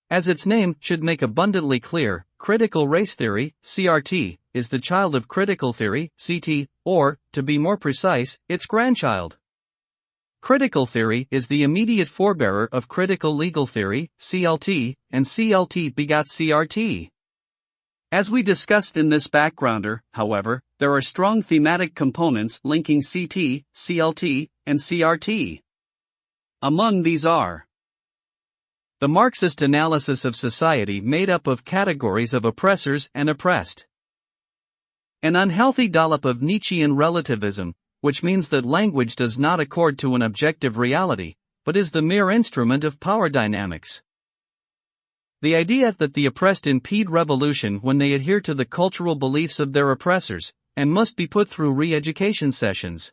As its name should make abundantly clear, critical race theory, CRT, is the child of critical theory, CT, or, to be more precise, its grandchild. Critical theory is the immediate forebearer of critical legal theory, CLT, and CLT begot CRT. As we discussed in this backgrounder, however, there are strong thematic components linking CT, CLT, and CRT. Among these are the Marxist analysis of society made up of categories of oppressors and oppressed, an unhealthy dollop of Nietzschean relativism, which means that language does not accord to an objective reality, but is the mere instrument of power dynamics. The idea that the oppressed impede revolution when they adhere to the cultural beliefs of their oppressors, and must be put through re-education sessions.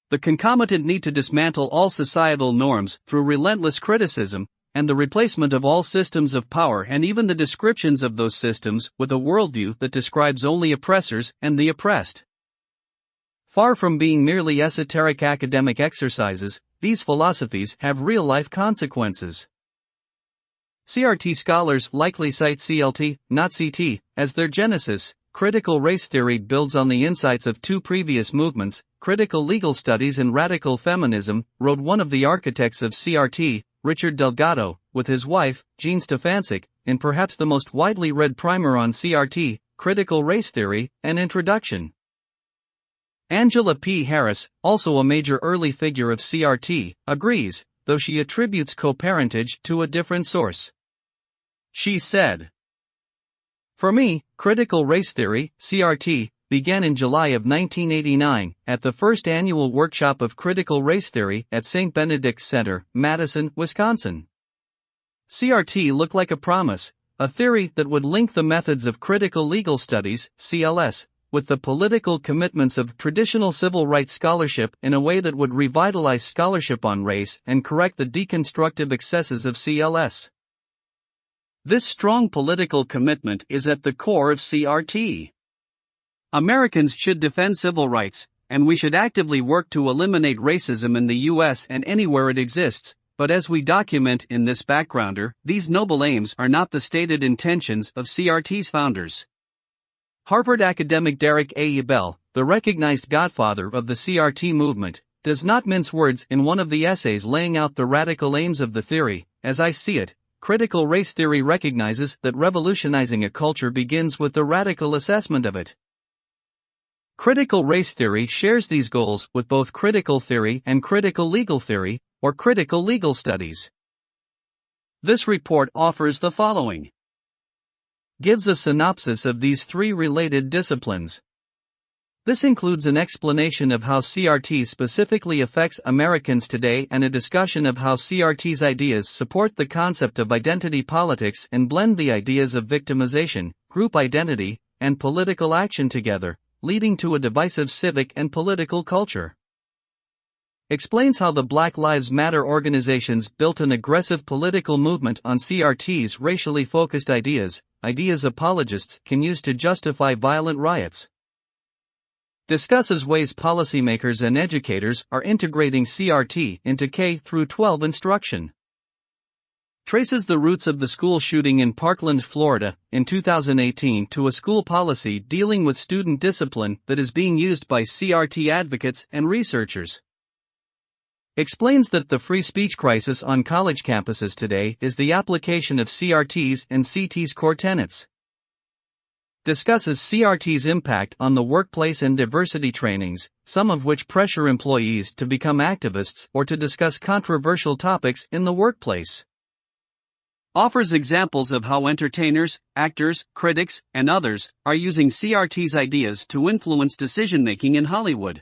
The concomitant need to dismantle all societal norms through relentless criticism, and the replacement of all systems of power and even the descriptions of those systems with a worldview that describes only oppressors and the oppressed. Far from being merely esoteric academic exercises, these philosophies have real-life consequences. CRT scholars likely cite CLT, not CT, as their genesis. Critical race theory builds on the insights of two previous movements, critical legal studies and radical feminism, wrote one of the architects of CRT, Richard Delgado, with his wife, Jean Stefancic, in perhaps the most widely read primer on CRT, Critical Race Theory, An Introduction. Angela P. Harris, also a major early figure of CRT, agrees, though she attributes co-parentage to a different source. She said, "For me, critical race theory, CRT, began in July of 1989, at the first annual workshop of critical race theory at St. Benedict's Center, Madison, Wisconsin. CRT looked like a promise, a theory that would link the methods of critical legal studies, CLS, with the political commitments of traditional civil rights scholarship in a way that would revitalize scholarship on race and correct the deconstructive excesses of CLS. This strong political commitment is at the core of CRT. Americans should defend civil rights, and we should actively work to eliminate racism in the U.S. and anywhere it exists, but as we document in this backgrounder, these noble aims are not the stated intentions of CRT's founders." Harvard academic Derek A. Ebell, the recognized godfather of the CRT movement, does not mince words in one of the essays laying out the radical aims of the theory. As I see it, critical race theory recognizes that revolutionizing a culture begins with the radical assessment of it. Critical race theory shares these goals with both critical theory and critical legal theory, or critical legal studies. This report offers the following. Gives a synopsis of these three related disciplines. This includes an explanation of how CRT specifically affects Americans today and a discussion of how CRT's ideas support the concept of identity politics and blend the ideas of victimization, group identity, and political action together, leading to a divisive civic and political culture. Explains how the Black Lives Matter organizations built an aggressive political movement on CRT's racially focused ideas apologists can use to justify violent riots. Discusses ways policymakers and educators are integrating CRT into K-12 instruction. Traces the roots of the school shooting in Parkland, Florida, in 2018 to a school policy dealing with student discipline that is being used by CRT advocates and researchers. Explains that the free speech crisis on college campuses today is the application of CRT's and CT's core tenets. Discusses CRT's impact on the workplace and diversity trainings, some of which pressure employees to become activists or to discuss controversial topics in the workplace. Offers examples of how entertainers, actors, critics, and others are using CRT's ideas to influence decision-making in Hollywood.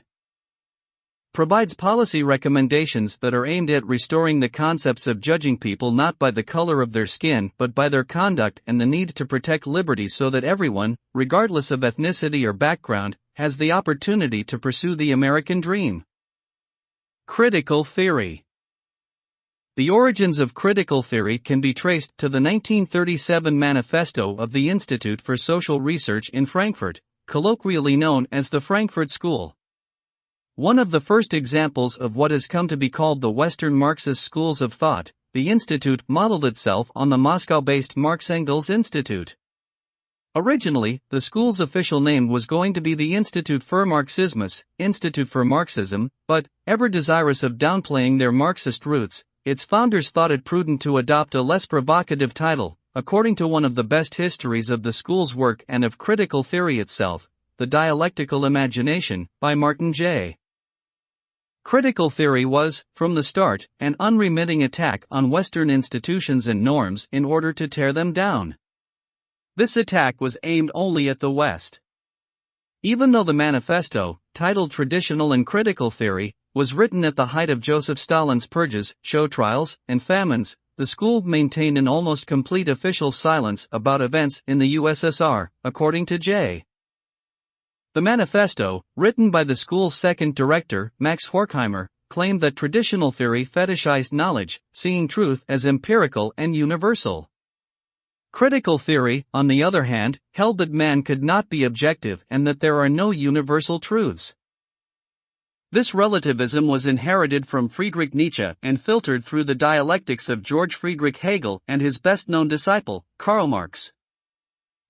Provides policy recommendations that are aimed at restoring the concepts of judging people not by the color of their skin but by their conduct and the need to protect liberty so that everyone, regardless of ethnicity or background, has the opportunity to pursue the American dream. Critical theory. The origins of critical theory can be traced to the 1937 Manifesto of the Institute for Social Research in Frankfurt, colloquially known as the Frankfurt School. One of the first examples of what has come to be called the Western Marxist schools of thought, the institute modeled itself on the Moscow-based Marx-Engels Institute. Originally, the school's official name was going to be the Institut für Marxismus, Institute for Marxism, but, ever desirous of downplaying their Marxist roots, its founders thought it prudent to adopt a less provocative title, according to one of the best histories of the school's work and of critical theory itself, The Dialectical Imagination, by Martin J. Critical theory was, from the start, an unremitting attack on Western institutions and norms in order to tear them down. This attack was aimed only at the West. Even though the manifesto, titled Traditional and Critical Theory, was written at the height of Joseph Stalin's purges, show trials, and famines, the school maintained an almost complete official silence about events in the USSR, according to J. The manifesto, written by the school's second director, Max Horkheimer, claimed that traditional theory fetishized knowledge, seeing truth as empirical and universal. Critical theory, on the other hand, held that man could not be objective and that there are no universal truths. This relativism was inherited from Friedrich Nietzsche and filtered through the dialectics of George Friedrich Hegel and his best-known disciple, Karl Marx.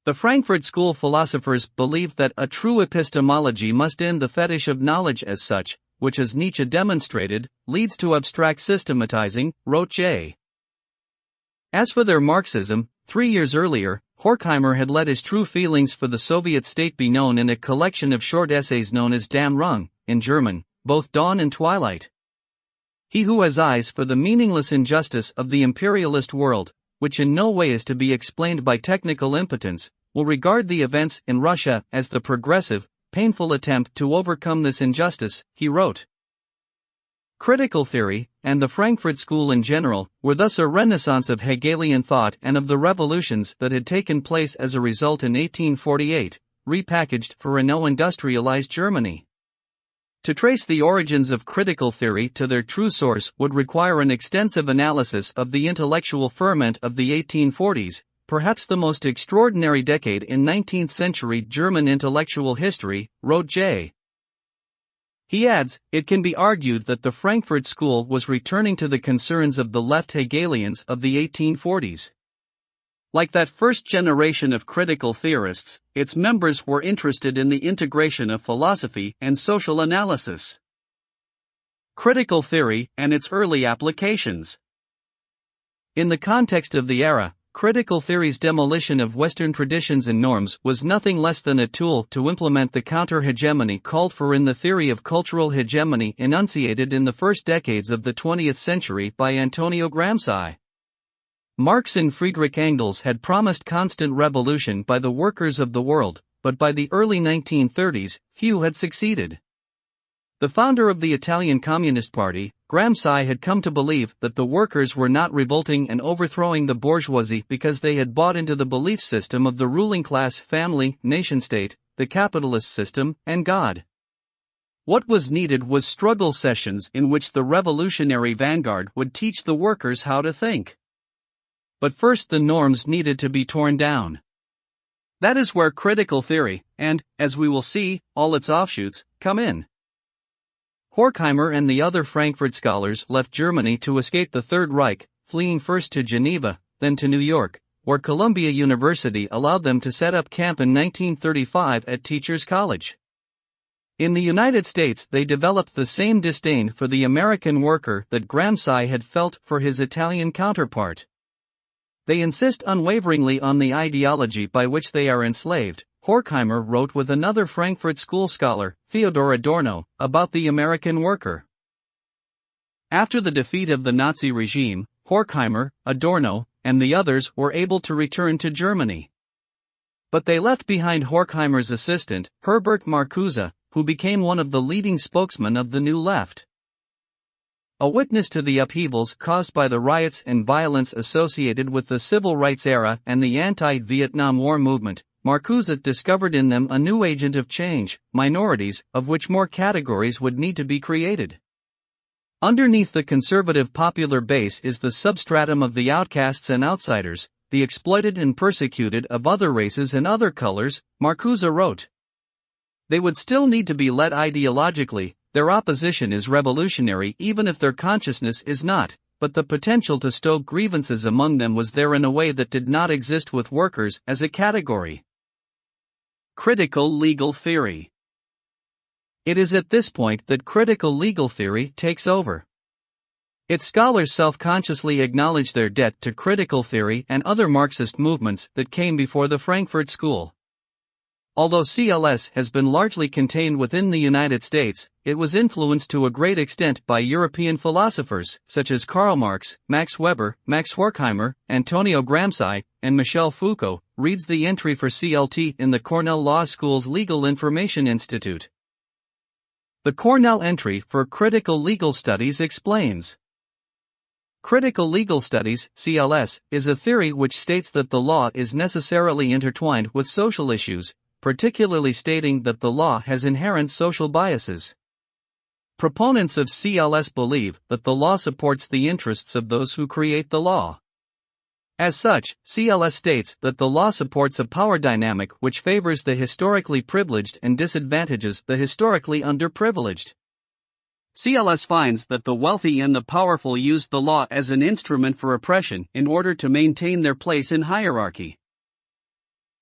The Frankfurt School philosophers believed that a true epistemology must end the fetish of knowledge as such, which, as Nietzsche demonstrated, leads to abstract systematizing, wrote J. As for their Marxism, 3 years earlier, Horkheimer had let his true feelings for the Soviet state be known in a collection of short essays known as Dämmerung, in German, both dawn and twilight. He who has eyes for the meaningless injustice of the imperialist world, which in no way is to be explained by technical impotence, will regard the events in Russia as the progressive, painful attempt to overcome this injustice, he wrote. Critical theory, and the Frankfurt School in general, were thus a renaissance of Hegelian thought and of the revolutions that had taken place as a result in 1848, repackaged for a now-industrialized Germany. To trace the origins of critical theory to their true source would require an extensive analysis of the intellectual ferment of the 1840s, perhaps the most extraordinary decade in 19th-century German intellectual history, wrote J. He adds, it can be argued that the Frankfurt School was returning to the concerns of the left Hegelians of the 1840s. Like that first generation of critical theorists, its members were interested in the integration of philosophy and social analysis. Critical theory and its early applications. In the context of the era, critical theory's demolition of Western traditions and norms was nothing less than a tool to implement the counter-hegemony called for in the theory of cultural hegemony enunciated in the first decades of the 20th century by Antonio Gramsci. Marx and Friedrich Engels had promised constant revolution by the workers of the world, but by the early 1930s, few had succeeded. The founder of the Italian Communist Party, Gramsci, had come to believe that the workers were not revolting and overthrowing the bourgeoisie because they had bought into the belief system of the ruling class, family, nation-state, the capitalist system, and God. What was needed was struggle sessions in which the revolutionary vanguard would teach the workers how to think. But first the norms needed to be torn down. That is where critical theory, and, as we will see, all its offshoots, come in. Horkheimer and the other Frankfurt scholars left Germany to escape the Third Reich, fleeing first to Geneva, then to New York, where Columbia University allowed them to set up camp in 1935 at Teachers College. In the United States they developed the same disdain for the American worker that Gramsci had felt for his Italian counterpart. They insist unwaveringly on the ideology by which they are enslaved, Horkheimer wrote with another Frankfurt School scholar, Theodor Adorno, about the American worker. After the defeat of the Nazi regime, Horkheimer, Adorno, and the others were able to return to Germany. But they left behind Horkheimer's assistant, Herbert Marcuse, who became one of the leading spokesmen of the New Left. A witness to the upheavals caused by the riots and violence associated with the civil rights era and the anti-Vietnam War movement, Marcuse discovered in them a new agent of change, minorities, of which more categories would need to be created. Underneath the conservative popular base is the substratum of the outcasts and outsiders, the exploited and persecuted of other races and other colors, Marcuse wrote. They would still need to be led ideologically. Their opposition is revolutionary even if their consciousness is not, but the potential to stoke grievances among them was there in a way that did not exist with workers as a category. Critical legal theory. It is at this point that critical legal theory takes over. Its scholars self-consciously acknowledge their debt to critical theory and other Marxist movements that came before the Frankfurt School. Although CLS has been largely contained within the United States, it was influenced to a great extent by European philosophers such as Karl Marx, Max Weber, Max Horkheimer, Antonio Gramsci, and Michel Foucault, reads the entry for CLT in the Cornell Law School's Legal Information Institute. The Cornell entry for Critical Legal Studies explains. Critical legal studies, CLS, is a theory which states that the law is necessarily intertwined with social issues, particularly stating that the law has inherent social biases. Proponents of CLS believe that the law supports the interests of those who create the law. As such, CLS states that the law supports a power dynamic which favors the historically privileged and disadvantages the historically underprivileged. CLS finds that the wealthy and the powerful used the law as an instrument for oppression in order to maintain their place in hierarchy.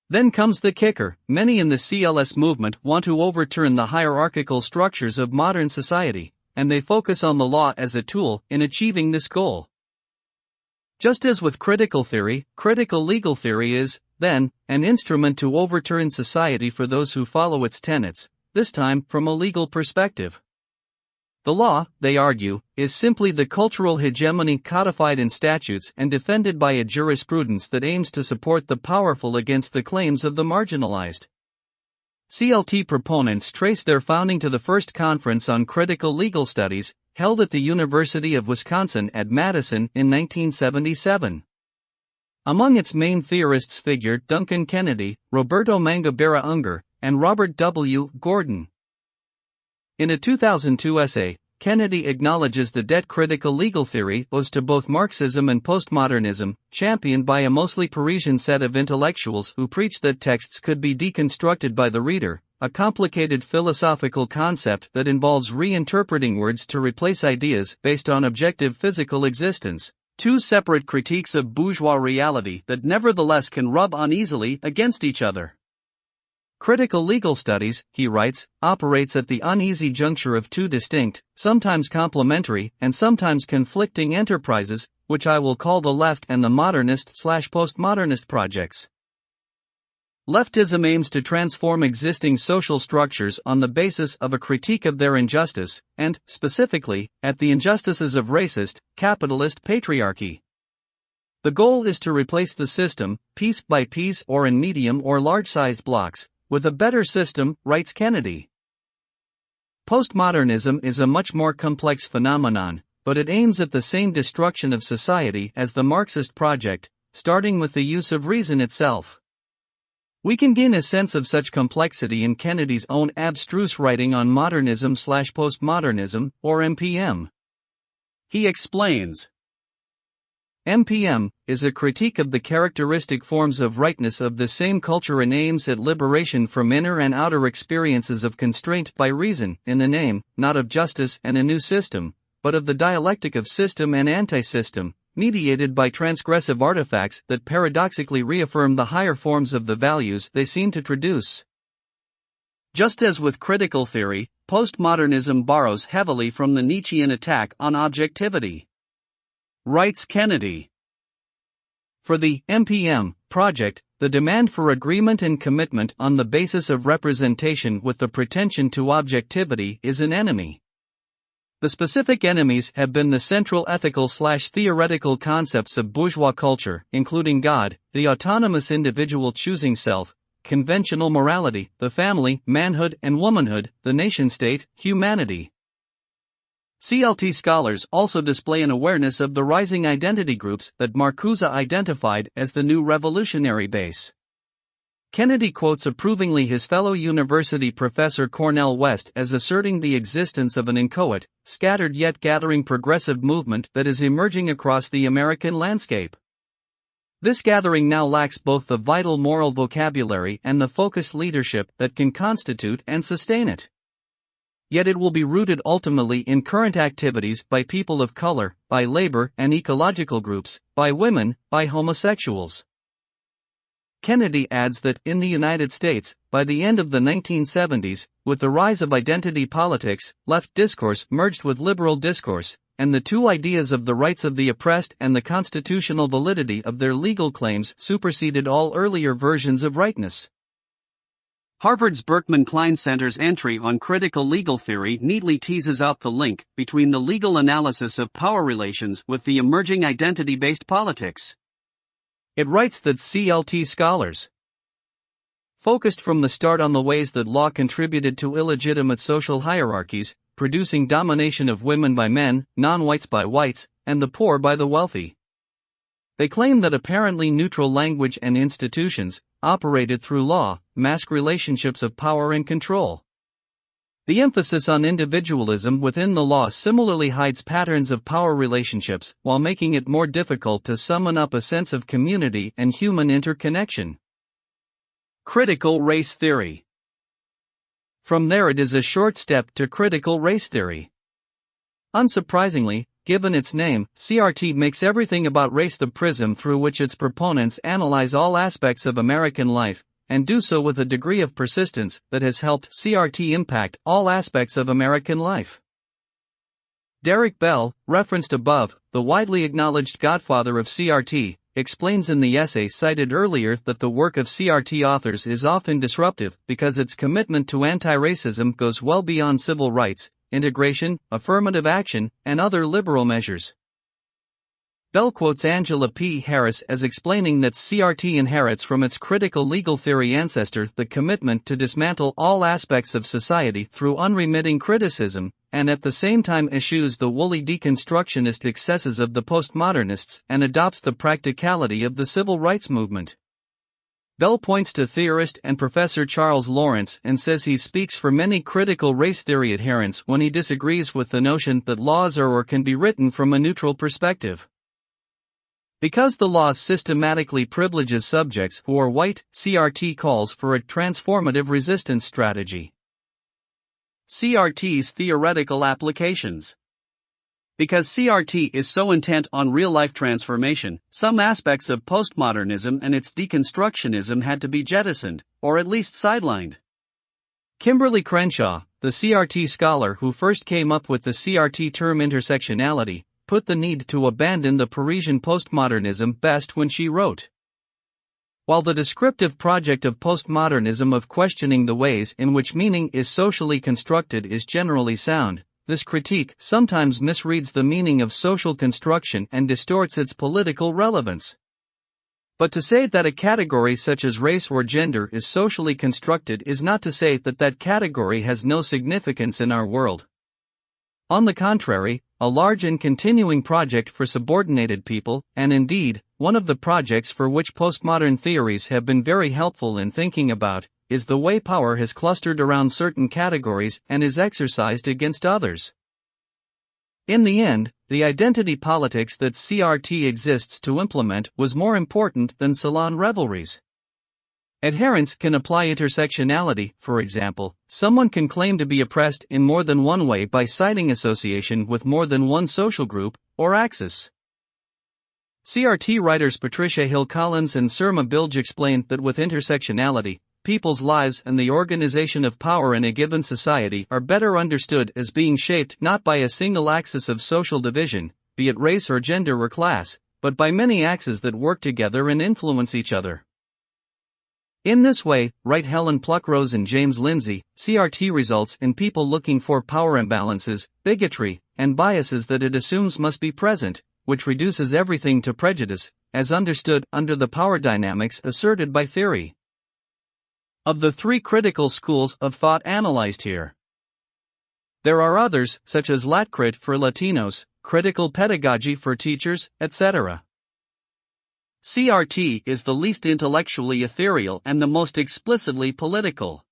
Then comes the kicker: many in the CLS movement want to overturn the hierarchical structures of modern society, and they focus on the law as a tool in achieving this goal. Just as with critical theory, critical legal theory is, then, an instrument to overturn society for those who follow its tenets, this time from a legal perspective. The law, they argue, is simply the cultural hegemony codified in statutes and defended by a jurisprudence that aims to support the powerful against the claims of the marginalized. CLT proponents trace their founding to the first conference on critical legal studies, held at the University of Wisconsin at Madison in 1977. Among its main theorists figured Duncan Kennedy, Roberto Mangabeira Unger, and Robert W. Gordon. In a 2002 essay, Kennedy acknowledges the debt critical legal theory owes to both Marxism and postmodernism, championed by a mostly Parisian set of intellectuals who preached that texts could be deconstructed by the reader, a complicated philosophical concept that involves reinterpreting words to replace ideas based on objective physical existence. Two separate critiques of bourgeois reality that nevertheless can rub uneasily against each other. Critical legal studies, he writes, operates at the uneasy juncture of two distinct, sometimes complementary, and sometimes conflicting enterprises, which I will call the left and the modernist/postmodernist projects. Leftism aims to transform existing social structures on the basis of a critique of their injustice, and, specifically, at the injustices of racist, capitalist patriarchy. The goal is to replace the system, piece by piece or in medium or large-sized blocks, with a better system, writes Kennedy. Postmodernism is a much more complex phenomenon, but it aims at the same destruction of society as the Marxist project, starting with the use of reason itself. We can gain a sense of such complexity in Kennedy's own abstruse writing on modernism/postmodernism, or MPM. He explains. MPM is a critique of the characteristic forms of rightness of the same culture and aims at liberation from inner and outer experiences of constraint by reason, in the name, not of justice and a new system, but of the dialectic of system and anti-system, mediated by transgressive artifacts that paradoxically reaffirm the higher forms of the values they seem to traduce. Just as with critical theory, postmodernism borrows heavily from the Nietzschean attack on objectivity. Writes Kennedy. For the MPM project, the demand for agreement and commitment on the basis of representation with the pretension to objectivity is an enemy. The specific enemies have been the central ethical/theoretical concepts of bourgeois culture, including God, the autonomous individual choosing self, conventional morality, the family, manhood and womanhood, the nation-state, humanity. CLT scholars also display an awareness of the rising identity groups that Marcuse identified as the new revolutionary base. Kennedy quotes approvingly his fellow university professor Cornel West as asserting the existence of an inchoate, scattered yet gathering progressive movement that is emerging across the American landscape. This gathering now lacks both the vital moral vocabulary and the focused leadership that can constitute and sustain it. Yet it will be rooted ultimately in current activities by people of color, by labor and ecological groups, by women, by homosexuals. Kennedy adds that, in the United States, by the end of the 1970s, with the rise of identity politics, left discourse merged with liberal discourse, and the two ideas of the rights of the oppressed and the constitutional validity of their legal claims superseded all earlier versions of rightness. Harvard's Berkman Klein Center's entry on critical legal theory neatly teases out the link between the legal analysis of power relations with the emerging identity-based politics. It writes that CLT scholars focused from the start on the ways that law contributed to illegitimate social hierarchies, producing domination of women by men, non-whites by whites, and the poor by the wealthy. They claim that apparently neutral language and institutions, operated through law, mask relationships of power and control. The emphasis on individualism within the law similarly hides patterns of power relationships while making it more difficult to summon up a sense of community and human interconnection. Critical race theory. From there it is a short step to critical race theory. Unsurprisingly, given its name, CRT makes everything about race the prism through which its proponents analyze all aspects of American life, and do so with a degree of persistence that has helped CRT impact all aspects of American life. Derek Bell, referenced above, the widely acknowledged godfather of CRT, explains in the essay cited earlier that the work of CRT authors is often disruptive because its commitment to anti-racism goes well beyond civil rights, integration, affirmative action, and other liberal measures. Bell quotes Angela P. Harris as explaining that CRT inherits from its critical legal theory ancestor the commitment to dismantle all aspects of society through unremitting criticism, and at the same time eschews the woolly deconstructionist excesses of the postmodernists and adopts the practicality of the civil rights movement. Bell points to theorist and professor Charles Lawrence and says he speaks for many critical race theory adherents when he disagrees with the notion that laws are or can be written from a neutral perspective. Because the law systematically privileges subjects who are white, CRT calls for a transformative resistance strategy. CRT's theoretical applications. Because CRT is so intent on real-life transformation, some aspects of postmodernism and its deconstructionism had to be jettisoned, or at least sidelined. Kimberly Crenshaw, the CRT scholar who first came up with the CRT term intersectionality, put the need to abandon the Parisian postmodernism best when she wrote, "While the descriptive project of postmodernism of questioning the ways in which meaning is socially constructed is generally sound, this critique sometimes misreads the meaning of social construction and distorts its political relevance. But to say that a category such as race or gender is socially constructed is not to say that that category has no significance in our world. On the contrary, a large and continuing project for subordinated people, and indeed, one of the projects for which postmodern theories have been very helpful in thinking about, is the way power has clustered around certain categories and is exercised against others. In the end, the identity politics that CRT exists to implement was more important than salon revelries. Adherents can apply intersectionality, for example. Someone can claim to be oppressed in more than one way by citing association with more than one social group, or axis. CRT writers Patricia Hill Collins and Surma Bilge explain that with intersectionality, people's lives and the organization of power in a given society are better understood as being shaped not by a single axis of social division, be it race or gender or class, but by many axes that work together and influence each other. In this way, write Helen Pluckrose and James Lindsay, CRT results in people looking for power imbalances, bigotry, and biases that it assumes must be present, which reduces everything to prejudice, as understood under the power dynamics asserted by theory. Of the three critical schools of thought analyzed here, there are others, such as LatCrit for Latinos, critical pedagogy for teachers, etc. CRT is the least intellectually ethereal and the most explicitly political.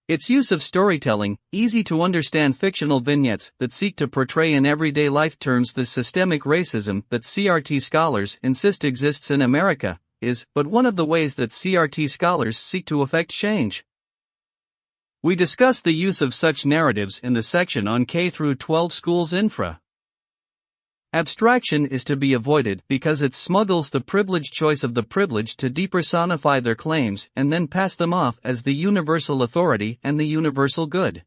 Its use of storytelling, easy-to-understand fictional vignettes that seek to portray in everyday life terms the systemic racism that CRT scholars insist exists in America, is but one of the ways that CRT scholars seek to effect change. We discussed the use of such narratives in the section on K-12 schools infra. Abstraction is to be avoided because it smuggles the privileged choice of the privileged to depersonify their claims and then pass them off as the universal authority and the universal good.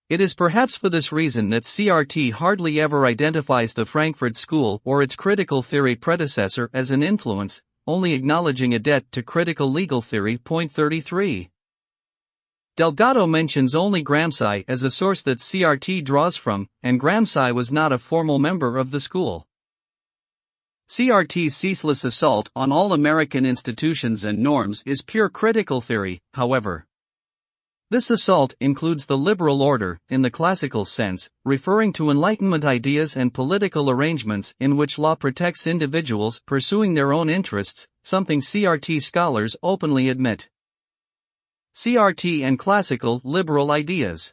It is perhaps for this reason that CRT hardly ever identifies the Frankfurt School or its critical theory predecessor as an influence, only acknowledging a debt to critical legal theory. Point 33. Delgado mentions only Gramsci as a source that CRT draws from, and Gramsci was not a formal member of the school. CRT's ceaseless assault on all American institutions and norms is pure critical theory, however. This assault includes the liberal order, in the classical sense, referring to Enlightenment ideas and political arrangements in which law protects individuals pursuing their own interests, something CRT scholars openly admit. CRT and classical liberal ideas.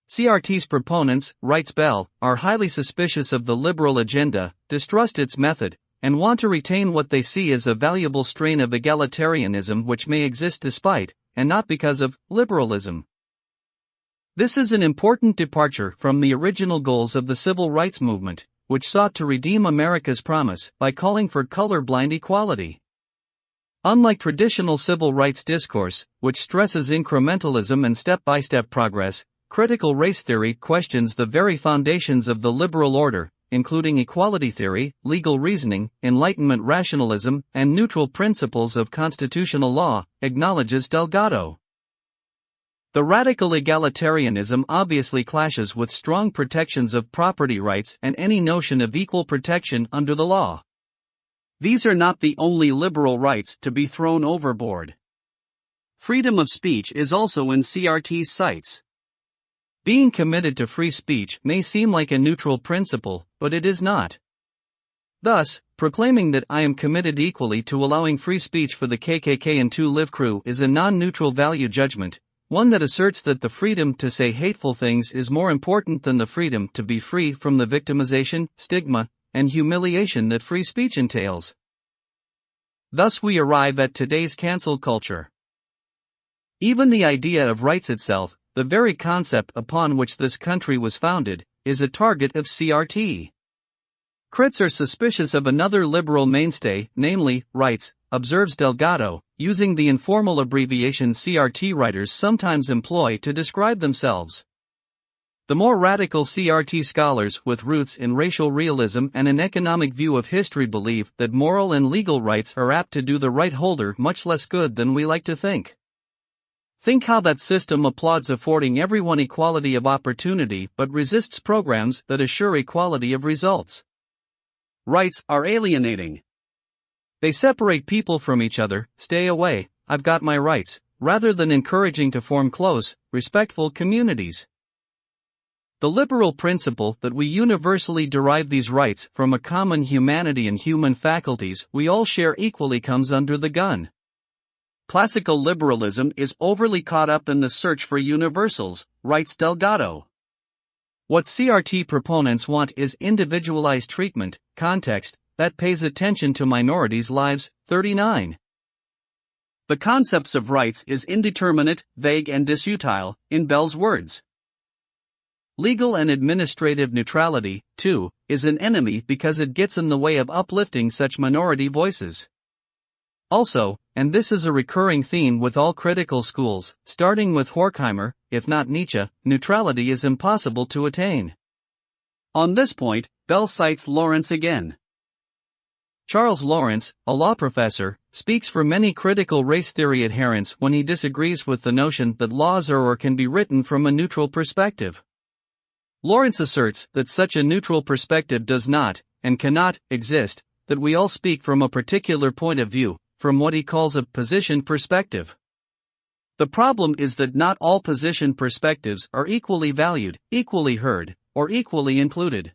CRT's proponents, writes Bell, are highly suspicious of the liberal agenda, distrust its method, and want to retain what they see as a valuable strain of egalitarianism which may exist despite, and not because of, liberalism. This is an important departure from the original goals of the civil rights movement, which sought to redeem America's promise by calling for colorblind equality. Unlike traditional civil rights discourse, which stresses incrementalism and step-by-step progress, critical race theory questions the very foundations of the liberal order, including equality theory, legal reasoning, Enlightenment rationalism, and neutral principles of constitutional law, acknowledges Delgado. The radical egalitarianism obviously clashes with strong protections of property rights and any notion of equal protection under the law. These are not the only liberal rights to be thrown overboard. Freedom of speech is also in CRT's sights. Being committed to free speech may seem like a neutral principle, but it is not. Thus, proclaiming that I am committed equally to allowing free speech for the KKK and 2 Live crew is a non-neutral value judgment, one that asserts that the freedom to say hateful things is more important than the freedom to be free from the victimization, stigma, and humiliation that free speech entails. Thus we arrive at today's cancel culture. Even the idea of rights itself, the very concept upon which this country was founded, is a target of CRT. Crits are suspicious of another liberal mainstay, namely, rights, observes Delgado, using the informal abbreviation CRT writers sometimes employ to describe themselves. The more radical CRT scholars with roots in racial realism and an economic view of history believe that moral and legal rights are apt to do the right holder much less good than we like to think. Think how that system applauds affording everyone equality of opportunity but resists programs that assure equality of results. Rights are alienating. They separate people from each other, stay away, I've got my rights, rather than encouraging to form close, respectful communities. The liberal principle that we universally derive these rights from a common humanity and human faculties we all share equally comes under the gun. Classical liberalism is overly caught up in the search for universals, writes Delgado. What CRT proponents want is individualized treatment, context, that pays attention to minorities' lives. 39. The concepts of rights is indeterminate, vague and disutile, in Bell's words. Legal and administrative neutrality, too, is an enemy because it gets in the way of uplifting such minority voices. Also, and this is a recurring theme with all critical schools, starting with Horkheimer, if not Nietzsche, neutrality is impossible to attain. On this point, Bell cites Lawrence again. Charles Lawrence, a law professor, speaks for many critical race theory adherents when he disagrees with the notion that laws are or can be written from a neutral perspective. Lawrence asserts that such a neutral perspective does not, and cannot, exist, that we all speak from a particular point of view, from what he calls a positioned perspective. The problem is that not all positioned perspectives are equally valued, equally heard, or equally included.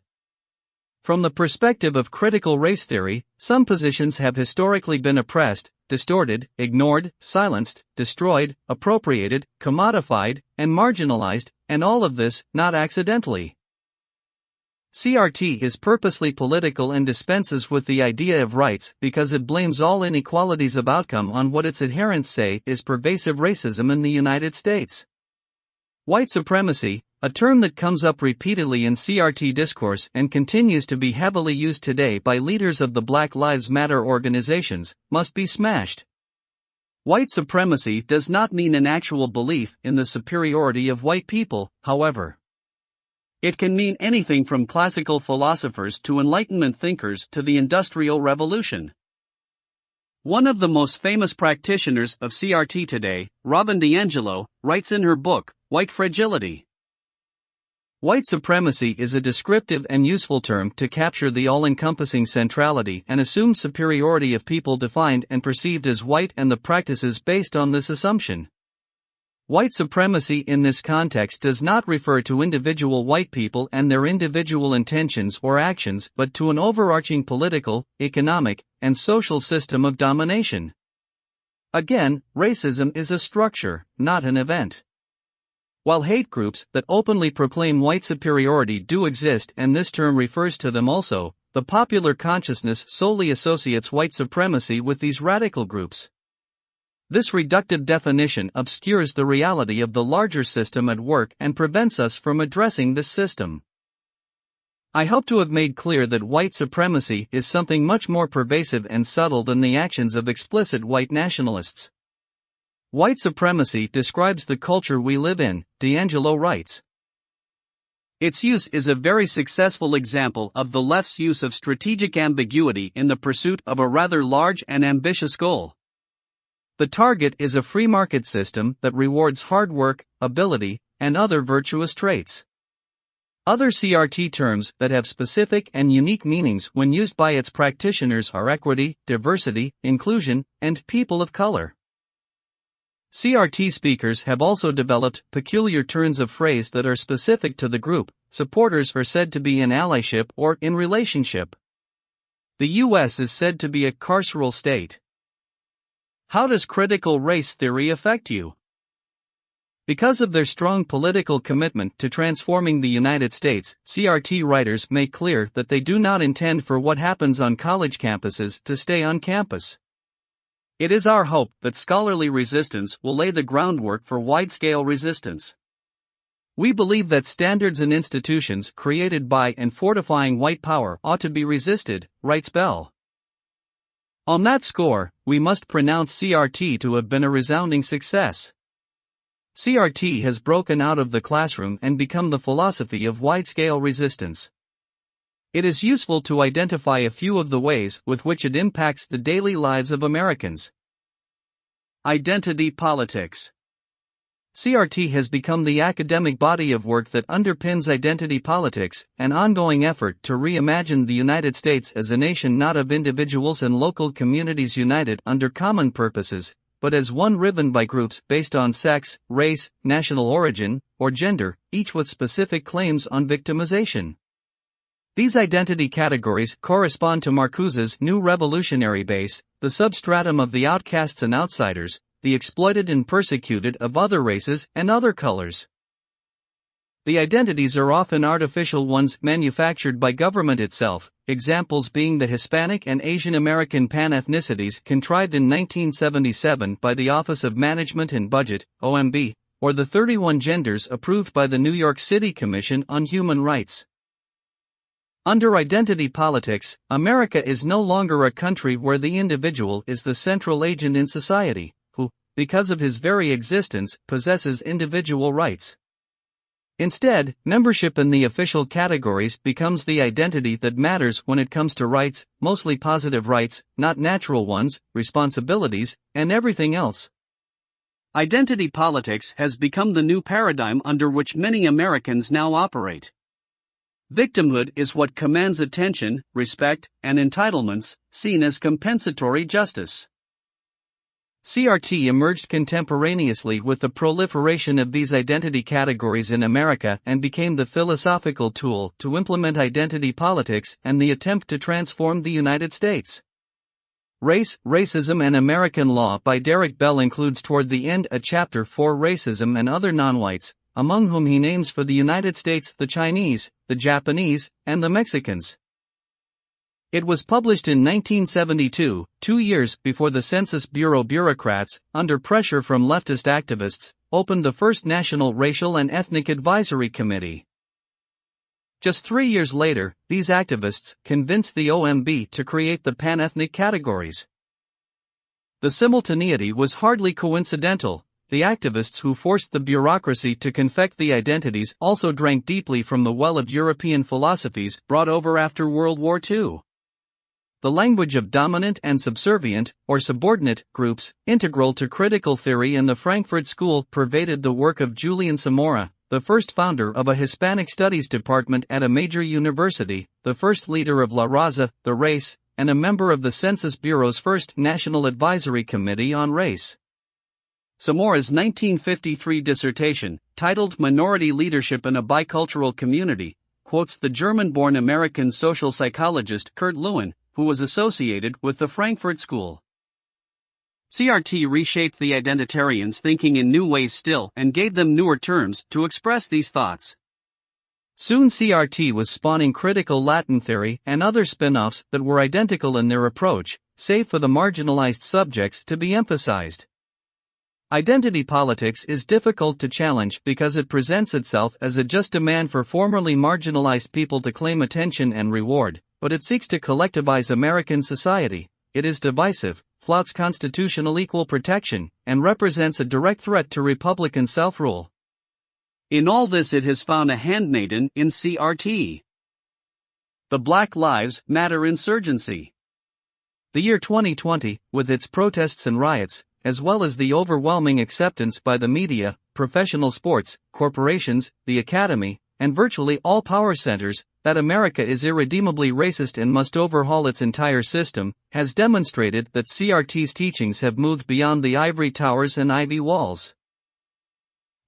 From the perspective of critical race theory, some positions have historically been oppressed, distorted, ignored, silenced, destroyed, appropriated, commodified, and marginalized, and all of this, not accidentally. CRT is purposely political and dispenses with the idea of rights because it blames all inequalities of outcome on what its adherents say is pervasive racism in the United States. White supremacy, a term that comes up repeatedly in CRT discourse and continues to be heavily used today by leaders of the Black Lives Matter organizations, must be smashed. White supremacy does not mean an actual belief in the superiority of white people, however. It can mean anything from classical philosophers to Enlightenment thinkers to the Industrial Revolution. One of the most famous practitioners of CRT today, Robin DiAngelo, writes in her book, White Fragility. White supremacy is a descriptive and useful term to capture the all-encompassing centrality and assumed superiority of people defined and perceived as white and the practices based on this assumption. White supremacy in this context does not refer to individual white people and their individual intentions or actions but to an overarching political, economic, and social system of domination. Again, racism is a structure, not an event. While hate groups that openly proclaim white superiority do exist and this term refers to them also, the popular consciousness solely associates white supremacy with these radical groups. This reductive definition obscures the reality of the larger system at work and prevents us from addressing this system. I hope to have made clear that white supremacy is something much more pervasive and subtle than the actions of explicit white nationalists. White supremacy describes the culture we live in, DiAngelo writes. Its use is a very successful example of the left's use of strategic ambiguity in the pursuit of a rather large and ambitious goal. The target is a free market system that rewards hard work, ability, and other virtuous traits. Other CRT terms that have specific and unique meanings when used by its practitioners are equity, diversity, inclusion, and people of color. CRT speakers have also developed peculiar turns of phrase that are specific to the group. Supporters are said to be in allyship or in relationship. The U.S. is said to be a carceral state. How does critical race theory affect you? Because of their strong political commitment to transforming the United States, CRT writers make clear that they do not intend for what happens on college campuses to stay on campus. It is our hope that scholarly resistance will lay the groundwork for wide-scale resistance. We believe that standards and institutions created by and fortifying white power ought to be resisted, writes Bell. On that score, we must pronounce CRT to have been a resounding success. CRT has broken out of the classroom and become the philosophy of wide-scale resistance. It is useful to identify a few of the ways with which it impacts the daily lives of Americans. Identity politics. CRT has become the academic body of work that underpins identity politics, an ongoing effort to reimagine the United States as a nation not of individuals and local communities united under common purposes, but as one riven by groups based on sex, race, national origin, or gender, each with specific claims on victimization. These identity categories correspond to Marcuse's new revolutionary base, the substratum of the outcasts and outsiders, the exploited and persecuted of other races and other colors. The identities are often artificial ones manufactured by government itself, examples being the Hispanic and Asian American pan-ethnicities contrived in 1977 by the Office of Management and Budget, OMB, or the 31 genders approved by the New York City Commission on Human Rights. Under identity politics, America is no longer a country where the individual is the central agent in society, who, because of his very existence, possesses individual rights. Instead, membership in the official categories becomes the identity that matters when it comes to rights, mostly positive rights, not natural ones, responsibilities, and everything else. Identity politics has become the new paradigm under which many Americans now operate. Victimhood is what commands attention, respect, and entitlements, seen as compensatory justice. CRT emerged contemporaneously with the proliferation of these identity categories in America and became the philosophical tool to implement identity politics and the attempt to transform the United States. Race, Racism and American Law by Derek Bell includes toward the end a chapter for racism and other non-whites, among whom he names for the United States the Chinese, the Japanese, and the Mexicans. It was published in 1972, 2 years before the Census Bureau bureaucrats, under pressure from leftist activists, opened the first National Racial and Ethnic Advisory Committee. Just 3 years later, these activists convinced the OMB to create the pan-ethnic categories. The simultaneity was hardly coincidental. The activists who forced the bureaucracy to confect the identities also drank deeply from the well of European philosophies brought over after World War II. The language of dominant and subservient, or subordinate, groups, integral to critical theory in the Frankfurt School, pervaded the work of Julian Samora, the first founder of a Hispanic studies department at a major university, the first leader of La Raza, the race, and a member of the Census Bureau's first National Advisory Committee on Race. Samora's 1953 dissertation, titled Minority Leadership in a Bicultural Community, quotes the German-born American social psychologist Kurt Lewin, who was associated with the Frankfurt School. CRT reshaped the identitarians' thinking in new ways still and gave them newer terms to express these thoughts. Soon CRT was spawning critical Latin theory and other spin-offs that were identical in their approach, save for the marginalized subjects to be emphasized. Identity politics is difficult to challenge because it presents itself as a just demand for formerly marginalized people to claim attention and reward, but it seeks to collectivize American society. It is divisive, flouts constitutional equal protection, and represents a direct threat to Republican self-rule. In all this it has found a handmaiden in CRT. The Black Lives Matter insurgency. The year 2020, with its protests and riots, as well as the overwhelming acceptance by the media, professional sports, corporations, the academy, and virtually all power centers, that America is irredeemably racist and must overhaul its entire system, has demonstrated that CRT's teachings have moved beyond the ivory towers and ivy walls.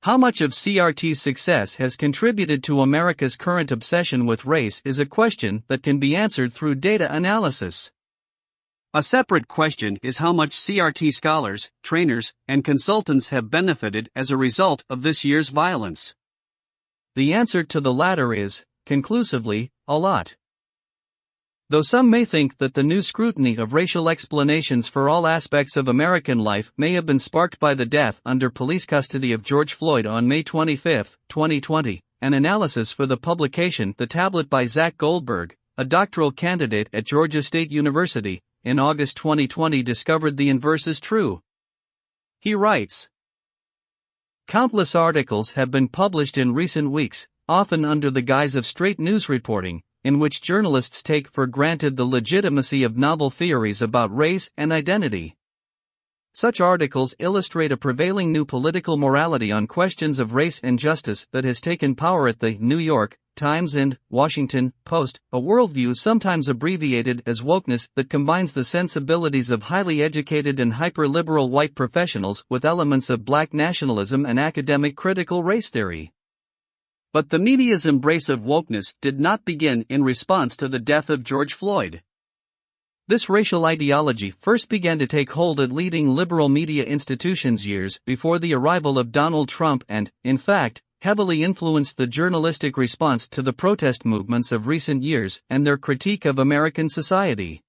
How much of CRT's success has contributed to America's current obsession with race is a question that can be answered through data analysis. A separate question is how much CRT scholars, trainers, and consultants have benefited as a result of this year's violence. The answer to the latter is, conclusively, a lot. Though some may think that the new scrutiny of racial explanations for all aspects of American life may have been sparked by the death under police custody of George Floyd on May 25, 2020, an analysis for the publication The Tablet by Zach Goldberg, a doctoral candidate at Georgia State University, in August 2020 discovered the inverse is true. He writes, countless articles have been published in recent weeks, often under the guise of straight news reporting, in which journalists take for granted the legitimacy of novel theories about race and identity. Such articles illustrate a prevailing new political morality on questions of race and justice that has taken power at the New York Times and Washington Post, a worldview sometimes abbreviated as wokeness that combines the sensibilities of highly educated and hyper-liberal white professionals with elements of black nationalism and academic critical race theory. But the media's embrace of wokeness did not begin in response to the death of George Floyd. This racial ideology first began to take hold at leading liberal media institutions years before the arrival of Donald Trump and, in fact, heavily influenced the journalistic response to the protest movements of recent years and their critique of American society.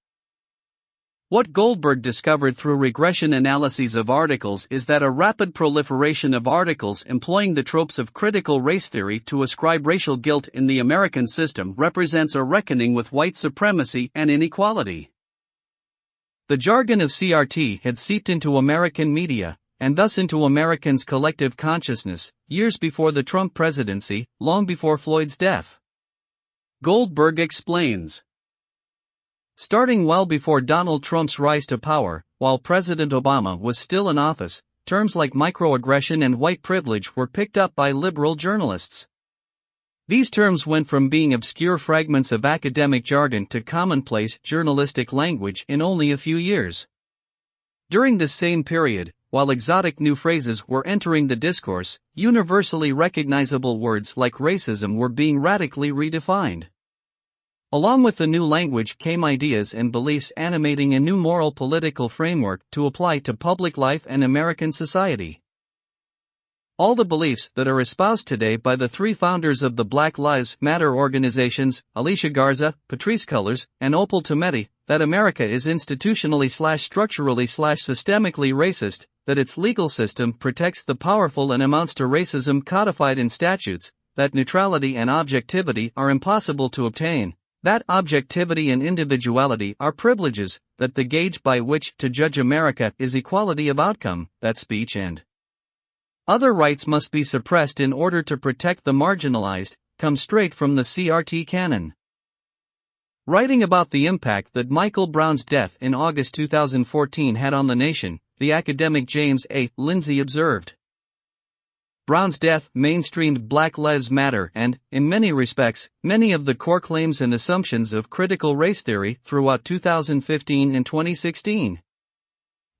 What Goldberg discovered through regression analyses of articles is that a rapid proliferation of articles employing the tropes of critical race theory to ascribe racial guilt in the American system represents a reckoning with white supremacy and inequality. The jargon of CRT had seeped into American media, and thus into Americans' collective consciousness, years before the Trump presidency, long before Floyd's death. Goldberg explains. Starting well before Donald Trump's rise to power, while President Obama was still in office, terms like microaggression and white privilege were picked up by liberal journalists. These terms went from being obscure fragments of academic jargon to commonplace journalistic language in only a few years. During this same period, while exotic new phrases were entering the discourse, universally recognizable words like racism were being radically redefined. Along with the new language came ideas and beliefs animating a new moral political framework to apply to public life and American society. All the beliefs that are espoused today by the three founders of the Black Lives Matter organizations, Alicia Garza, Patrisse Cullors, and Opal Tometi, that America is institutionally/structurally/systemically racist, that its legal system protects the powerful and amounts to racism codified in statutes, that neutrality and objectivity are impossible to obtain, that objectivity and individuality are privileges, that the gauge by which to judge America is equality of outcome, that speech and other rights must be suppressed in order to protect the marginalized, come straight from the CRT canon. Writing about the impact that Michael Brown's death in August 2014 had on the nation, the academic James A. Lindsay observed, Brown's death mainstreamed Black Lives Matter and, in many respects, many of the core claims and assumptions of critical race theory throughout 2015 and 2016.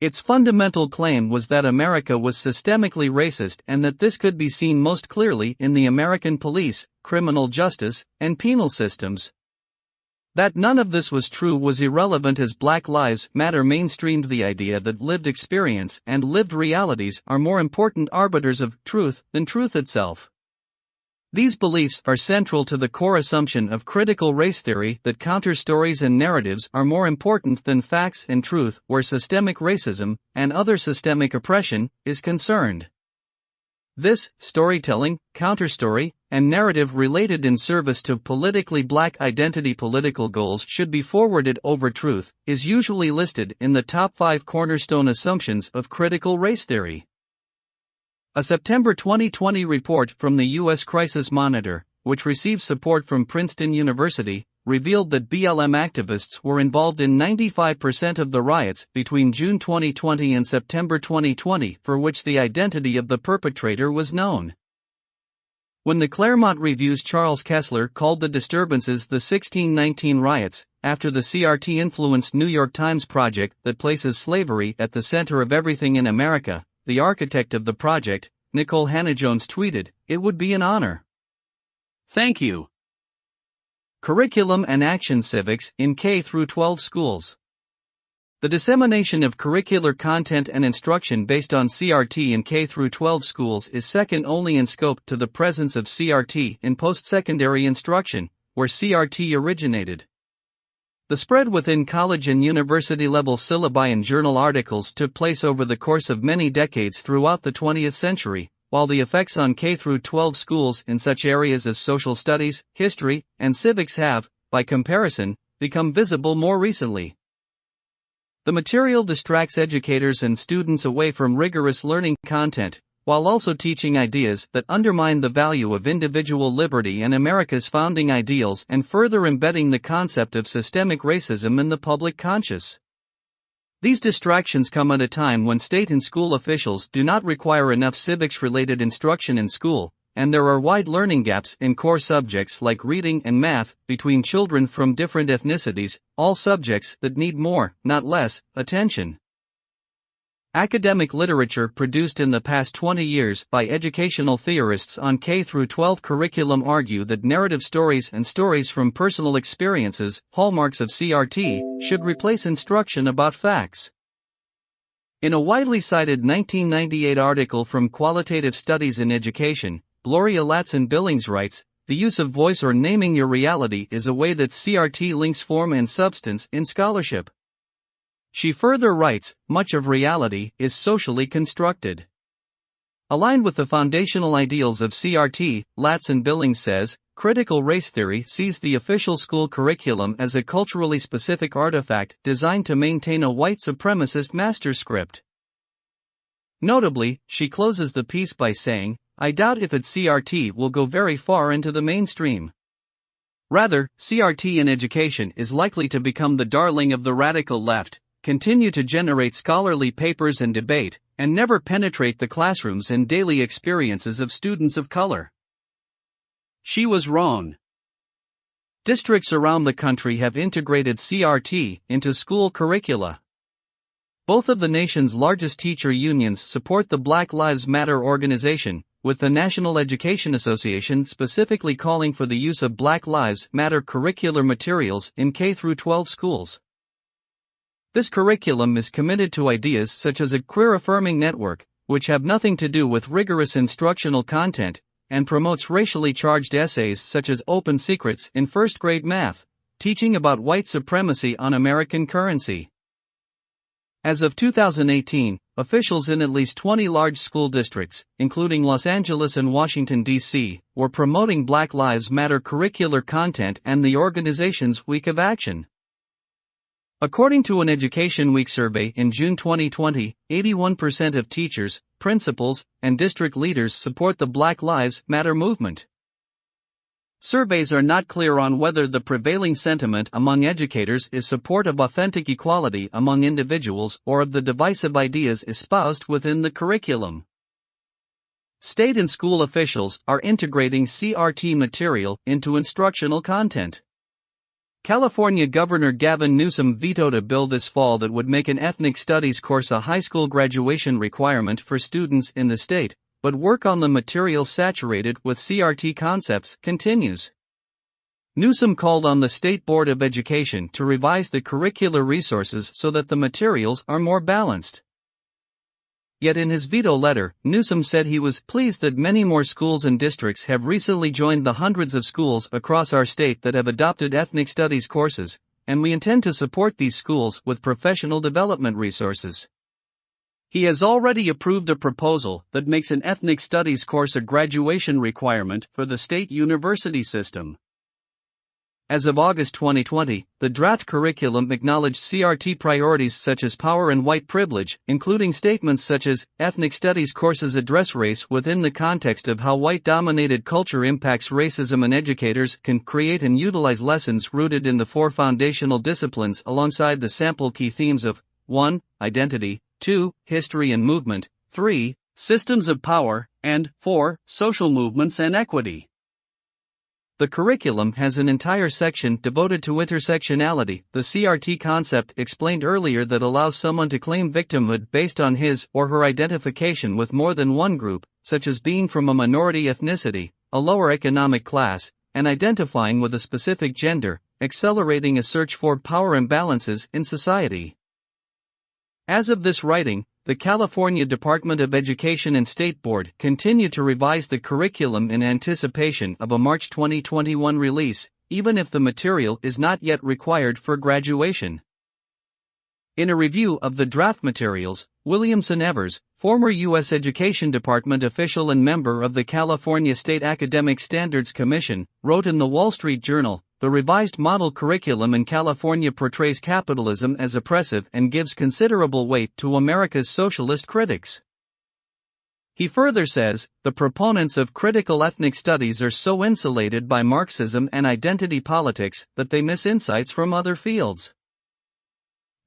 Its fundamental claim was that America was systemically racist and that this could be seen most clearly in the American police, criminal justice, and penal systems. That none of this was true was irrelevant as Black Lives Matter mainstreamed the idea that lived experience and lived realities are more important arbiters of truth than truth itself. These beliefs are central to the core assumption of critical race theory that counter-stories and narratives are more important than facts and truth where systemic racism, and other systemic oppression, is concerned. This, storytelling, counterstory, and narrative related in service to politically black identity political goals should be forwarded over truth, is usually listed in the top 5 cornerstone assumptions of critical race theory. A September 2020 report from the U.S. Crisis Monitor, which receives support from Princeton University, revealed that BLM activists were involved in 95% of the riots between June 2020 and September 2020 for which the identity of the perpetrator was known. When the Claremont Review's Charles Kessler called the disturbances the 1619 riots, after the CRT-influenced New York Times project that places slavery at the center of everything in America, the architect of the project, Nicole Hannah-Jones tweeted, "It would be an honor. Thank you." Curriculum and Action Civics in K-12 schools. The dissemination of curricular content and instruction based on CRT in K-12 schools is second only in scope to the presence of CRT in post-secondary instruction, where CRT originated. The spread within college and university-level syllabi and journal articles took place over the course of many decades throughout the 20th century, while the effects on K-12 schools in such areas as social studies, history, and civics have, by comparison, become visible more recently. The material distracts educators and students away from rigorous learning content, while also teaching ideas that undermine the value of individual liberty and America's founding ideals and further embedding the concept of systemic racism in the public conscious. These distractions come at a time when state and school officials do not require enough civics-related instruction in school, and there are wide learning gaps in core subjects like reading and math between children from different ethnicities, all subjects that need more, not less, attention. Academic literature produced in the past 20 years by educational theorists on K-12 curriculum argue that narrative stories and stories from personal experiences, hallmarks of CRT, should replace instruction about facts. In a widely cited 1998 article from Qualitative Studies in Education, Gloria Latson-Billings writes, "The use of voice or naming your reality is a way that CRT links form and substance in scholarship." She further writes, "Much of reality is socially constructed." Aligned with the foundational ideals of CRT, Latson-Billings says, critical race theory sees the official school curriculum as a culturally specific artifact designed to maintain a white supremacist master script. Notably, she closes the piece by saying, "I doubt if CRT will go very far into the mainstream. Rather, CRT in education is likely to become the darling of the radical left, continue to generate scholarly papers and debate, and never penetrate the classrooms and daily experiences of students of color." She was wrong. Districts around the country have integrated CRT into school curricula. Both of the nation's largest teacher unions support the Black Lives Matter organization, with the National Education Association specifically calling for the use of Black Lives Matter curricular materials in K-12 schools. This curriculum is committed to ideas such as a queer-affirming network, which have nothing to do with rigorous instructional content, and promotes racially charged essays such as Open Secrets in first-grade math, teaching about white supremacy on American currency. As of 2018, officials in at least 20 large school districts, including Los Angeles and Washington, D.C., were promoting Black Lives Matter curricular content and the organization's Week of Action. According to an Education Week survey in June 2020, 81% of teachers, principals, and district leaders support the Black Lives Matter movement. Surveys are not clear on whether the prevailing sentiment among educators is support of authentic equality among individuals or of the divisive ideas espoused within the curriculum. State and school officials are integrating CRT material into instructional content. California Governor Gavin Newsom vetoed a bill this fall that would make an ethnic studies course a high school graduation requirement for students in the state, but work on the material saturated with CRT concepts continues. Newsom called on the State Board of Education to revise the curricular resources so that the materials are more balanced. Yet in his veto letter, Newsom said he was pleased that many more schools and districts have recently joined the hundreds of schools across our state that have adopted ethnic studies courses, and we intend to support these schools with professional development resources. He has already approved a proposal that makes an ethnic studies course a graduation requirement for the state university system. As of August 2020, the draft curriculum acknowledged CRT priorities such as power and white privilege, including statements such as, ethnic studies courses address race within the context of how white-dominated culture impacts racism, and educators can create and utilize lessons rooted in the four foundational disciplines alongside the sample key themes of 1. Identity, 2. History and movement, 3. Systems of power, and 4. Social movements and equity. The curriculum has an entire section devoted to intersectionality, the CRT concept explained earlier that allows someone to claim victimhood based on his or her identification with more than one group, such as being from a minority ethnicity, a lower economic class, and identifying with a specific gender, accelerating a search for power imbalances in society. As of this writing, the California Department of Education and State Board continue to revise the curriculum in anticipation of a March 2021 release, even if the material is not yet required for graduation. In a review of the draft materials, Williamson Evers, former U.S. Education Department official and member of the California State Academic Standards Commission, wrote in the Wall Street Journal, "The revised model curriculum in California portrays capitalism as oppressive and gives considerable weight to America's socialist critics." He further says, "The proponents of critical ethnic studies are so insulated by Marxism and identity politics that they miss insights from other fields."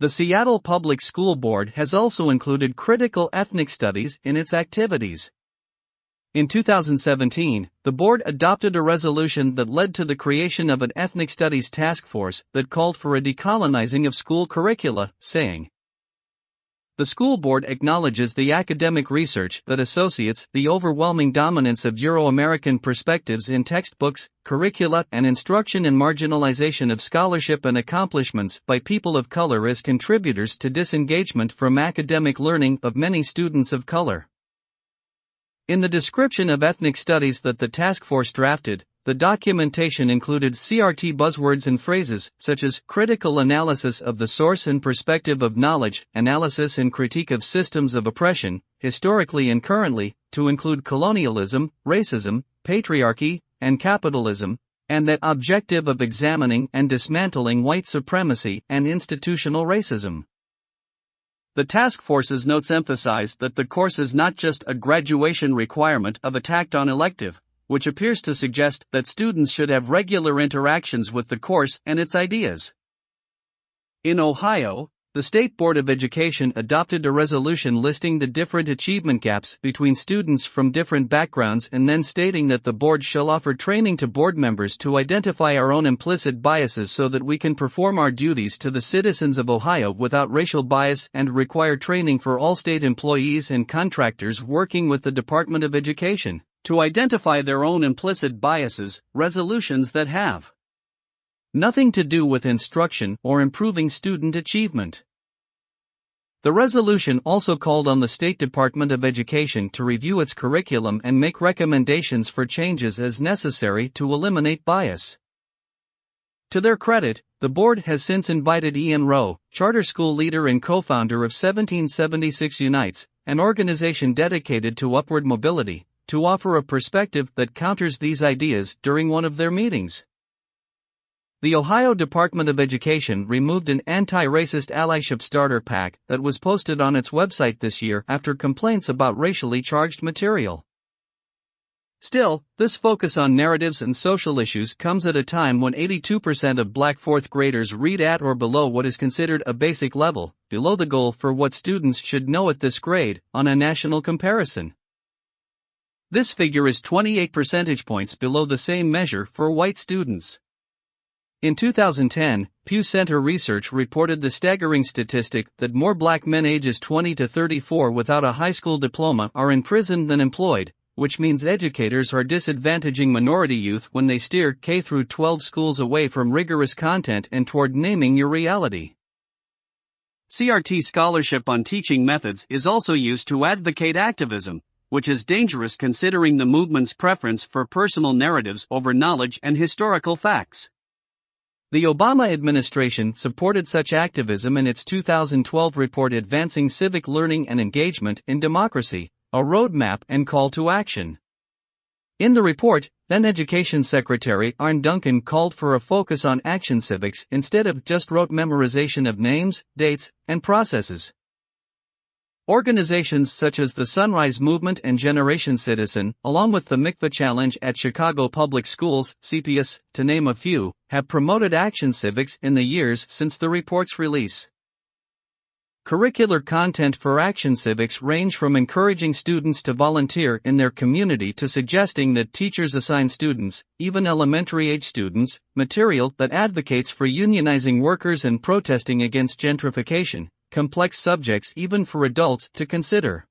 The Seattle Public School Board has also included critical ethnic studies in its activities. In 2017, the board adopted a resolution that led to the creation of an ethnic studies task force that called for a decolonizing of school curricula, saying, "The school board acknowledges the academic research that associates the overwhelming dominance of Euro-American perspectives in textbooks, curricula, and instruction and marginalization of scholarship and accomplishments by people of color as contributors to disengagement from academic learning of many students of color." In the description of ethnic studies that the task force drafted, the documentation included CRT buzzwords and phrases such as critical analysis of the source and perspective of knowledge, analysis and critique of systems of oppression, historically and currently, to include colonialism, racism, patriarchy, and capitalism, and that objective of examining and dismantling white supremacy and institutional racism. The task force's notes emphasize that the course is not just a graduation requirement of a tacked-on elective, which appears to suggest that students should have regular interactions with the course and its ideas. In Ohio, the State Board of Education adopted a resolution listing the different achievement gaps between students from different backgrounds and then stating that the board shall offer training to board members to identify our own implicit biases so that we can perform our duties to the citizens of Ohio without racial bias, and require training for all state employees and contractors working with the Department of Education to identify their own implicit biases, resolutions that have nothing to do with instruction or improving student achievement. The resolution also called on the State Department of Education to review its curriculum and make recommendations for changes as necessary to eliminate bias. To their credit, the board has since invited Ian Rowe, charter school leader and co-founder of 1776 Unites, an organization dedicated to upward mobility, to offer a perspective that counters these ideas during one of their meetings. The Ohio Department of Education removed an anti-racist allyship starter pack that was posted on its website this year after complaints about racially charged material. Still, this focus on narratives and social issues comes at a time when 82% of black fourth graders read at or below what is considered a basic level, below the goal for what students should know at this grade, on a national comparison. This figure is 28 percentage points below the same measure for white students. In 2010, Pew Center research reported the staggering statistic that more black men ages 20 to 34 without a high school diploma are in prison than employed, which means educators are disadvantaging minority youth when they steer K-12 schools away from rigorous content and toward naming your reality. CRT scholarship on teaching methods is also used to advocate activism, which is dangerous considering the movement's preference for personal narratives over knowledge and historical facts. The Obama administration supported such activism in its 2012 report Advancing Civic Learning and Engagement in Democracy, a roadmap and call to action. In the report, then Education Secretary Arne Duncan called for a focus on action civics instead of just rote memorization of names, dates, and processes. Organizations such as the Sunrise Movement and Generation Citizen, along with the Mikvah Challenge at Chicago Public Schools, CPS, to name a few, have promoted action civics in the years since the report's release. Curricular content for action civics range from encouraging students to volunteer in their community to suggesting that teachers assign students, even elementary-age students, material that advocates for unionizing workers and protesting against gentrification. Complex subjects even for adults to consider.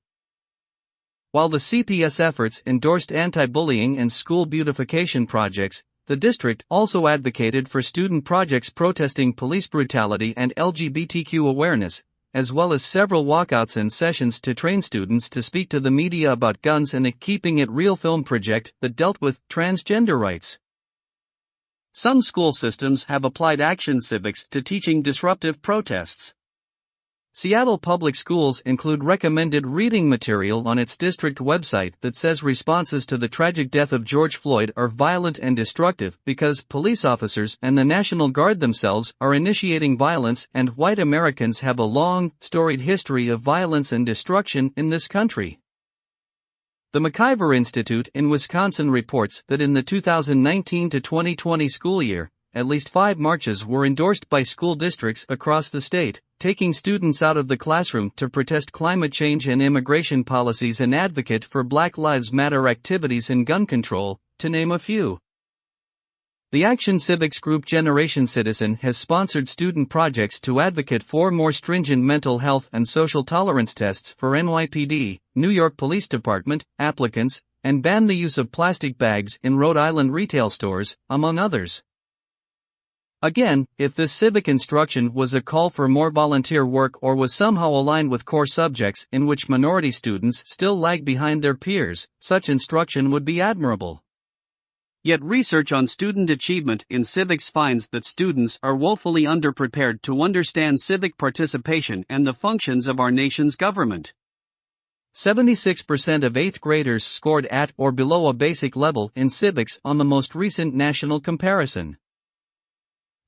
While the CPS efforts endorsed anti-bullying and school beautification projects, the district also advocated for student projects protesting police brutality and LGBTQ awareness, as well as several walkouts and sessions to train students to speak to the media about guns and a Keeping It Real film project that dealt with transgender rights. Some school systems have applied action civics to teaching disruptive protests. Seattle Public Schools include recommended reading material on its district website that says responses to the tragic death of George Floyd are violent and destructive because police officers and the National Guard themselves are initiating violence and white Americans have a long, storied history of violence and destruction in this country. The McIver Institute in Wisconsin reports that in the 2019 to 2020 school year, at least 5 marches were endorsed by school districts across the state, taking students out of the classroom to protest climate change and immigration policies and advocate for Black Lives Matter activities and gun control, to name a few. The action civics group Generation Citizen has sponsored student projects to advocate for more stringent mental health and social tolerance tests for NYPD, New York Police Department, applicants, and ban the use of plastic bags in Rhode Island retail stores, among others. Again, if this civic instruction was a call for more volunteer work or was somehow aligned with core subjects in which minority students still lag behind their peers, such instruction would be admirable. Yet research on student achievement in civics finds that students are woefully underprepared to understand civic participation and the functions of our nation's government. 76% of 8th graders scored at or below a basic level in civics on the most recent national comparison.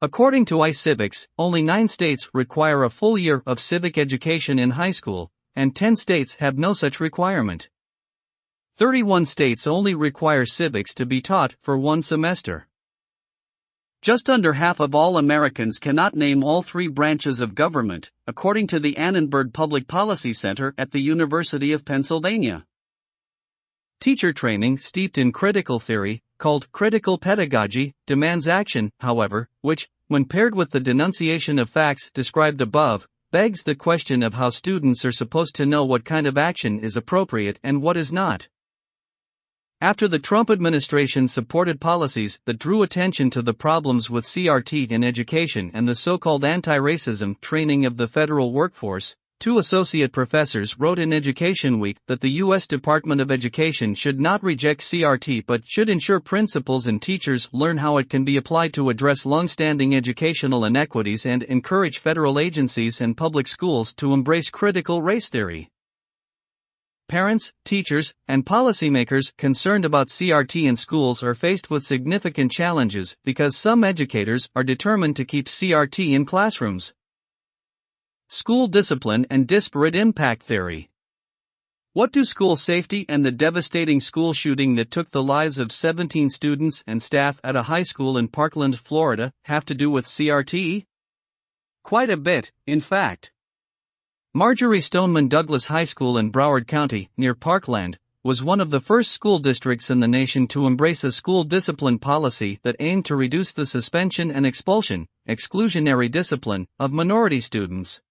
According to iCivics, only 9 states require a full year of civic education in high school, and 10 states have no such requirement. 31 states only require civics to be taught for 1 semester. Just under half of all Americans cannot name all 3 branches of government, according to the Annenberg Public Policy Center at the University of Pennsylvania. Teacher training steeped in critical theory, called critical pedagogy, demands action, however, which, when paired with the denunciation of facts described above, begs the question of how students are supposed to know what kind of action is appropriate and what is not. After the Trump administration supported policies that drew attention to the problems with CRT in education and the so-called anti-racism training of the federal workforce, two associate professors wrote in Education Week that the U.S. Department of Education should not reject CRT but should ensure principals and teachers learn how it can be applied to address long-standing educational inequities and encourage federal agencies and public schools to embrace critical race theory. Parents, teachers, and policymakers concerned about CRT in schools are faced with significant challenges because some educators are determined to keep CRT in classrooms. School discipline and disparate impact theory. What do school safety and the devastating school shooting that took the lives of 17 students and staff at a high school in Parkland, Florida, have to do with CRT? Quite a bit, in fact. Marjorie Stoneman Douglas High School in Broward County, near Parkland, was one of the first school districts in the nation to embrace a school discipline policy that aimed to reduce the suspension and expulsion, exclusionary discipline, of minority students.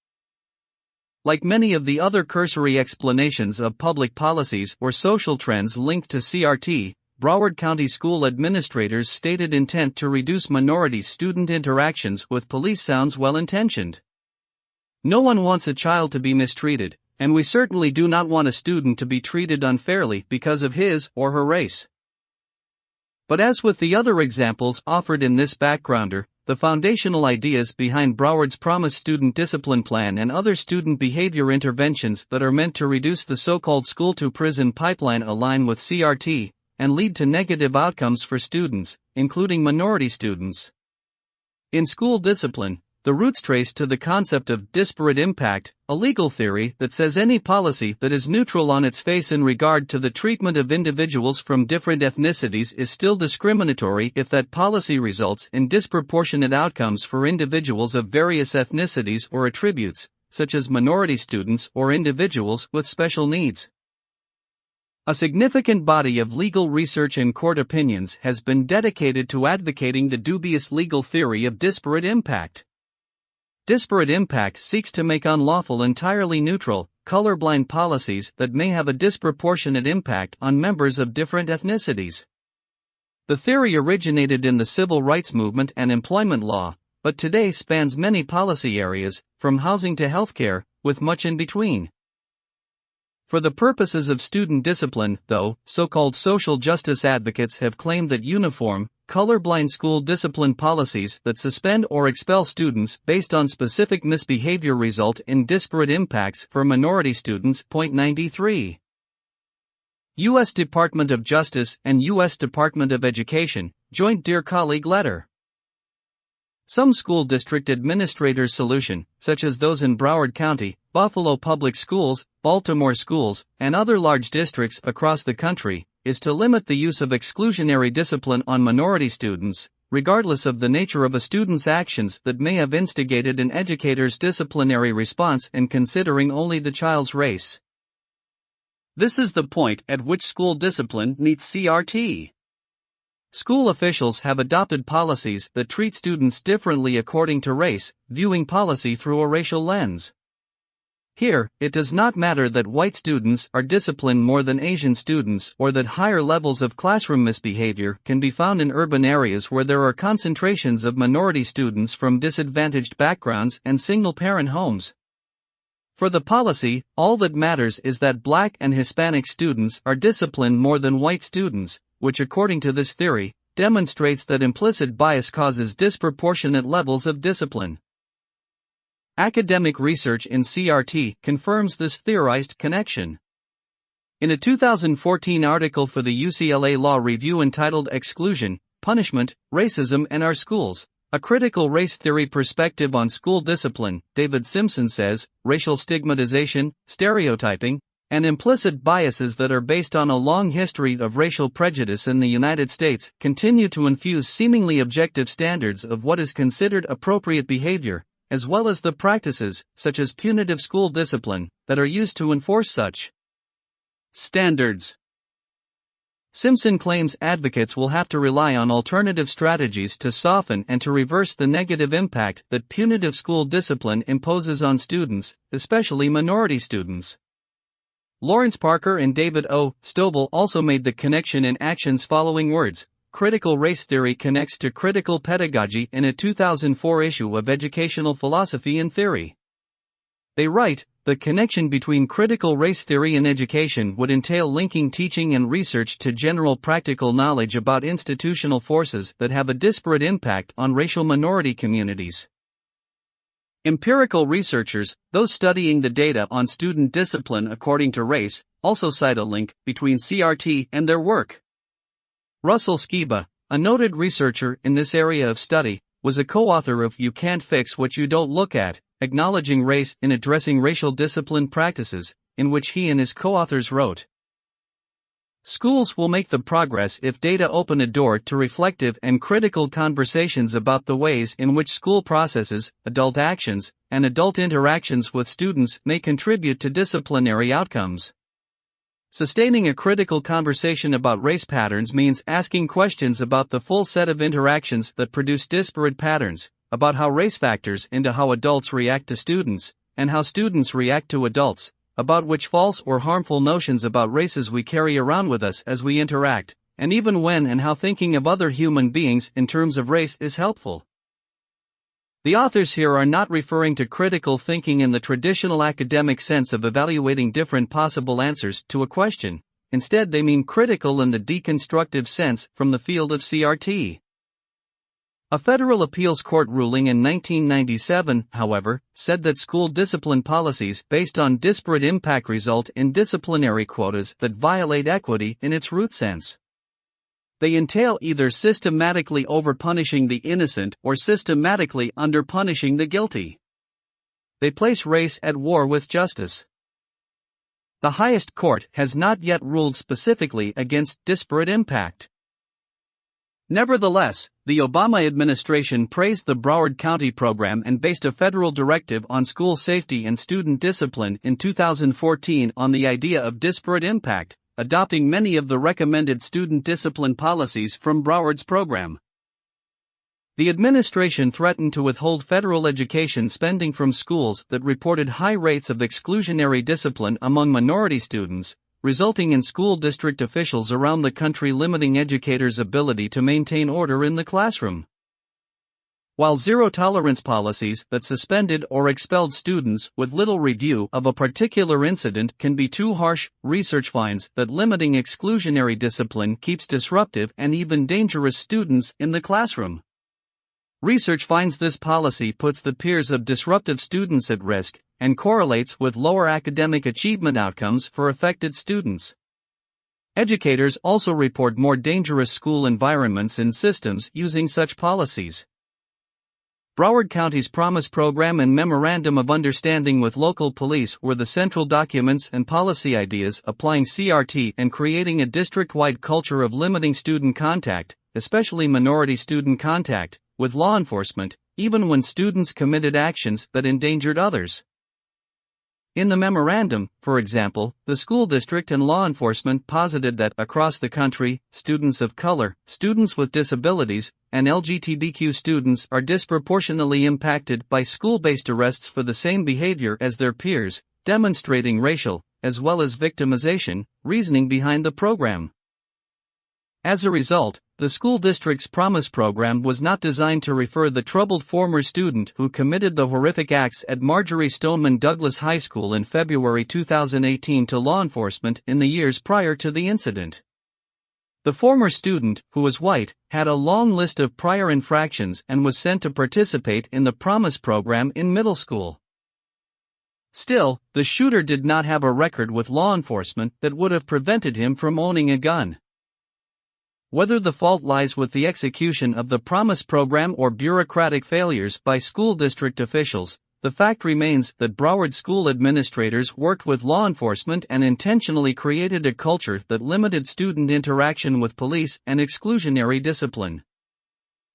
Like many of the other cursory explanations of public policies or social trends linked to CRT, Broward County school administrators' stated intent to reduce minority student interactions with police sounds well-intentioned. No one wants a child to be mistreated, and we certainly do not want a student to be treated unfairly because of his or her race. But as with the other examples offered in this backgrounder, the foundational ideas behind Broward's Promise Student Discipline Plan and other student behavior interventions that are meant to reduce the so-called school-to-prison pipeline align with CRT and lead to negative outcomes for students, including minority students. In school discipline, the roots trace to the concept of disparate impact, a legal theory that says any policy that is neutral on its face in regard to the treatment of individuals from different ethnicities is still discriminatory if that policy results in disproportionate outcomes for individuals of various ethnicities or attributes, such as minority students or individuals with special needs. A significant body of legal research and court opinions has been dedicated to advocating the dubious legal theory of disparate impact. Disparate impact seeks to make unlawful entirely neutral, colorblind policies that may have a disproportionate impact on members of different ethnicities. The theory originated in the civil rights movement and employment law, but today spans many policy areas, from housing to healthcare, with much in between. For the purposes of student discipline, though, so-called social justice advocates have claimed that uniform, colorblind school discipline policies that suspend or expel students based on specific misbehavior result in disparate impacts for minority students. Point 93. U.S. Department of Justice and U.S. Department of Education, Joint Dear Colleague Letter. Some school district administrators' solution, such as those in Broward County, Buffalo Public Schools, Baltimore Schools, and other large districts across the country, is to limit the use of exclusionary discipline on minority students, regardless of the nature of a student's actions that may have instigated an educator's disciplinary response and considering only the child's race. This is the point at which school discipline meets CRT. School officials have adopted policies that treat students differently according to race, viewing policy through a racial lens. Here, it does not matter that white students are disciplined more than Asian students or that higher levels of classroom misbehavior can be found in urban areas where there are concentrations of minority students from disadvantaged backgrounds and single-parent homes. For the policy, all that matters is that Black and Hispanic students are disciplined more than white students, which according to this theory, demonstrates that implicit bias causes disproportionate levels of discipline. Academic research in CRT confirms this theorized connection. In a 2014 article for the UCLA Law Review entitled Exclusion, Punishment, Racism and Our Schools, A Critical Race Theory Perspective on School Discipline, David Simpson says, racial stigmatization, stereotyping, and implicit biases that are based on a long history of racial prejudice in the United States continue to infuse seemingly objective standards of what is considered appropriate behavior, as well as the practices, such as punitive school discipline, that are used to enforce such standards. Simpson claims advocates will have to rely on alternative strategies to soften and to reverse the negative impact that punitive school discipline imposes on students, especially minority students. Lawrence Parker and David O. Stovall also made the connection in Action's following words. Critical race theory connects to critical pedagogy in a 2004 issue of Educational Philosophy and Theory. They write, the connection between critical race theory and education would entail linking teaching and research to general practical knowledge about institutional forces that have a disparate impact on racial minority communities. Empirical researchers, those studying the data on student discipline according to race, also cite a link between CRT and their work. Russell Skiba, a noted researcher in this area of study, was a co-author of You Can't Fix What You Don't Look At, Acknowledging Race in Addressing Racial Discipline Practices, in which he and his co-authors wrote, schools will make the progress if data open a door to reflective and critical conversations about the ways in which school processes, adult actions, and adult interactions with students may contribute to disciplinary outcomes. Sustaining a critical conversation about race patterns means asking questions about the full set of interactions that produce disparate patterns, about how race factors into how adults react to students, and how students react to adults, about which false or harmful notions about races we carry around with us as we interact, and even when and how thinking of other human beings in terms of race is helpful. The authors here are not referring to critical thinking in the traditional academic sense of evaluating different possible answers to a question. Instead, they mean critical in the deconstructive sense from the field of CRT. A federal appeals court ruling in 1997, however, said that school discipline policies based on disparate impact result in disciplinary quotas that violate equity in its root sense. They entail either systematically over-punishing the innocent or systematically under-punishing the guilty. They place race at war with justice. The highest court has not yet ruled specifically against disparate impact. Nevertheless, the Obama administration praised the Broward County program and based a federal directive on school safety and student discipline in 2014 on the idea of disparate impact, adopting many of the recommended student discipline policies from Broward's program. The administration threatened to withhold federal education spending from schools that reported high rates of exclusionary discipline among minority students, resulting in school district officials around the country limiting educators' ability to maintain order in the classroom. While zero-tolerance policies that suspended or expelled students with little review of a particular incident can be too harsh, research finds that limiting exclusionary discipline keeps disruptive and even dangerous students in the classroom. Research finds this policy puts the peers of disruptive students at risk and correlates with lower academic achievement outcomes for affected students. Educators also report more dangerous school environments and systems using such policies. Broward County's Promise Program and Memorandum of Understanding with local police were the central documents and policy ideas applying CRT and creating a district-wide culture of limiting student contact, especially minority student contact, with law enforcement, even when students committed actions that endangered others. In the memorandum, for example, the school district and law enforcement posited that across the country, students of color, students with disabilities, and LGBTQ students are disproportionately impacted by school-based arrests for the same behavior as their peers, demonstrating racial, as well as victimization, reasoning behind the program. As a result, the school district's Promise program was not designed to refer the troubled former student who committed the horrific acts at Marjory Stoneman Douglas High School in February 2018 to law enforcement in the years prior to the incident. The former student, who was white, had a long list of prior infractions and was sent to participate in the Promise program in middle school. Still, the shooter did not have a record with law enforcement that would have prevented him from owning a gun. Whether the fault lies with the execution of the Promise program or bureaucratic failures by school district officials, the fact remains that Broward school administrators worked with law enforcement and intentionally created a culture that limited student interaction with police and exclusionary discipline.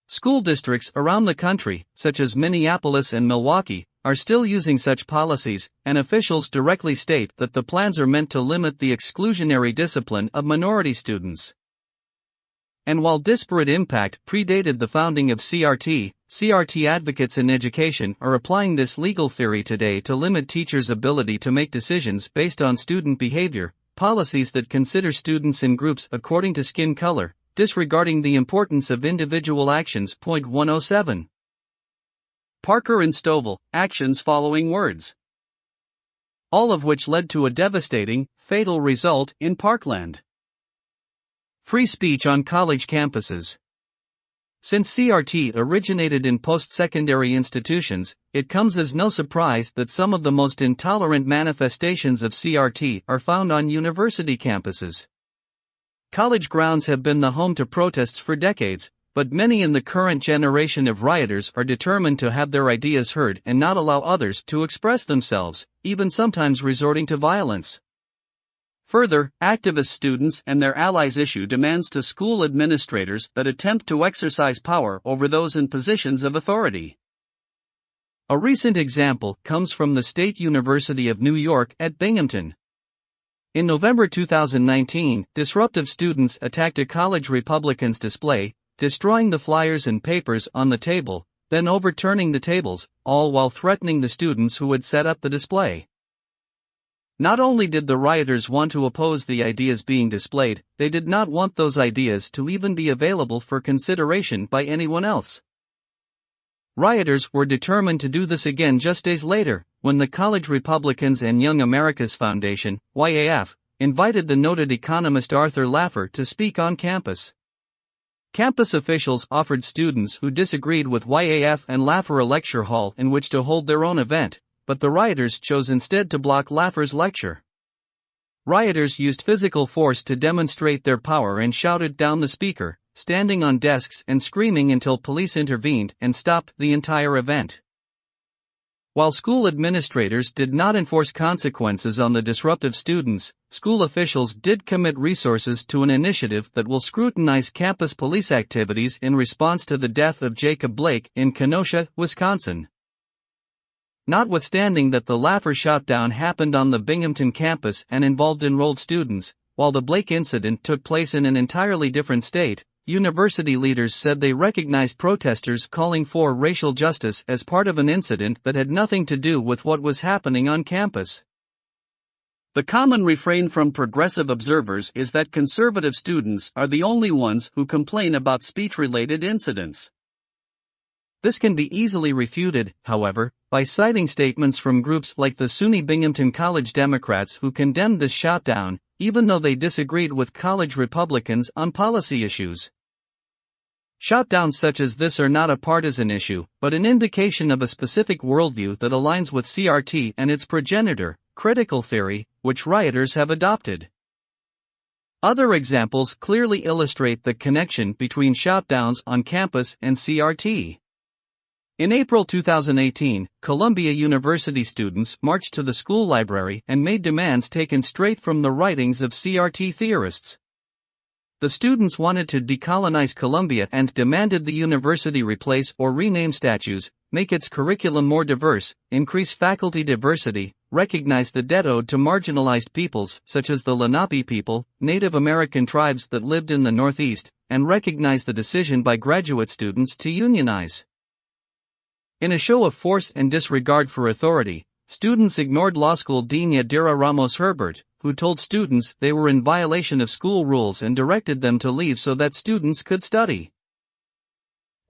School districts around the country, such as Minneapolis and Milwaukee, are still using such policies, and officials directly state that the plans are meant to limit the exclusionary discipline of minority students. And while disparate impact predated the founding of CRT, CRT advocates in education are applying this legal theory today to limit teachers' ability to make decisions based on student behavior, policies that consider students in groups according to skin color, disregarding the importance of individual actions. Point 107. Parker and Stovall, actions following words. all of which led to a devastating, fatal result in Parkland. Free speech on college campuses. Since CRT originated in post-secondary institutions, it comes as no surprise that some of the most intolerant manifestations of CRT are found on university campuses. College grounds have been the home to protests for decades, but many in the current generation of rioters are determined to have their ideas heard and not allow others to express themselves, even sometimes resorting to violence. Further, activist students and their allies issue demands to school administrators that attempt to exercise power over those in positions of authority. A recent example comes from the State University of New York at Binghamton. In November 2019, disruptive students attacked a college Republicans display, destroying the flyers and papers on the table, then overturning the tables, all while threatening the students who had set up the display. Not only did the rioters want to oppose the ideas being displayed, they did not want those ideas to even be available for consideration by anyone else. Rioters were determined to do this again just days later, when the College Republicans and Young America's Foundation, YAF, invited the noted economist Arthur Laffer to speak on campus. Campus officials offered students who disagreed with YAF and Laffer a lecture hall in which to hold their own event, but the rioters chose instead to block Laffer's lecture. Rioters used physical force to demonstrate their power and shouted down the speaker, standing on desks and screaming until police intervened and stopped the entire event. While school administrators did not enforce consequences on the disruptive students, school officials did commit resources to an initiative that will scrutinize campus police activities in response to the death of Jacob Blake in Kenosha, Wisconsin. Notwithstanding that the Laffer shutdown happened on the Binghamton campus and involved enrolled students, while the Blake incident took place in an entirely different state, university leaders said they recognized protesters calling for racial justice as part of an incident that had nothing to do with what was happening on campus. The common refrain from progressive observers is that conservative students are the only ones who complain about speech-related incidents. This can be easily refuted, however, by citing statements from groups like the SUNY Binghamton College Democrats who condemned this shutdown, even though they disagreed with college Republicans on policy issues. Shutdowns such as this are not a partisan issue, but an indication of a specific worldview that aligns with CRT and its progenitor, critical theory, which rioters have adopted. Other examples clearly illustrate the connection between shutdowns on campus and CRT. In April 2018, Columbia University students marched to the school library and made demands taken straight from the writings of CRT theorists. The students wanted to decolonize Columbia and demanded the university replace or rename statues, make its curriculum more diverse, increase faculty diversity, recognize the debt owed to marginalized peoples such as the Lenape people, Native American tribes that lived in the Northeast, and recognize the decision by graduate students to unionize. In a show of force and disregard for authority, students ignored law school dean Yadira Ramos Herbert, who told students they were in violation of school rules and directed them to leave so that students could study.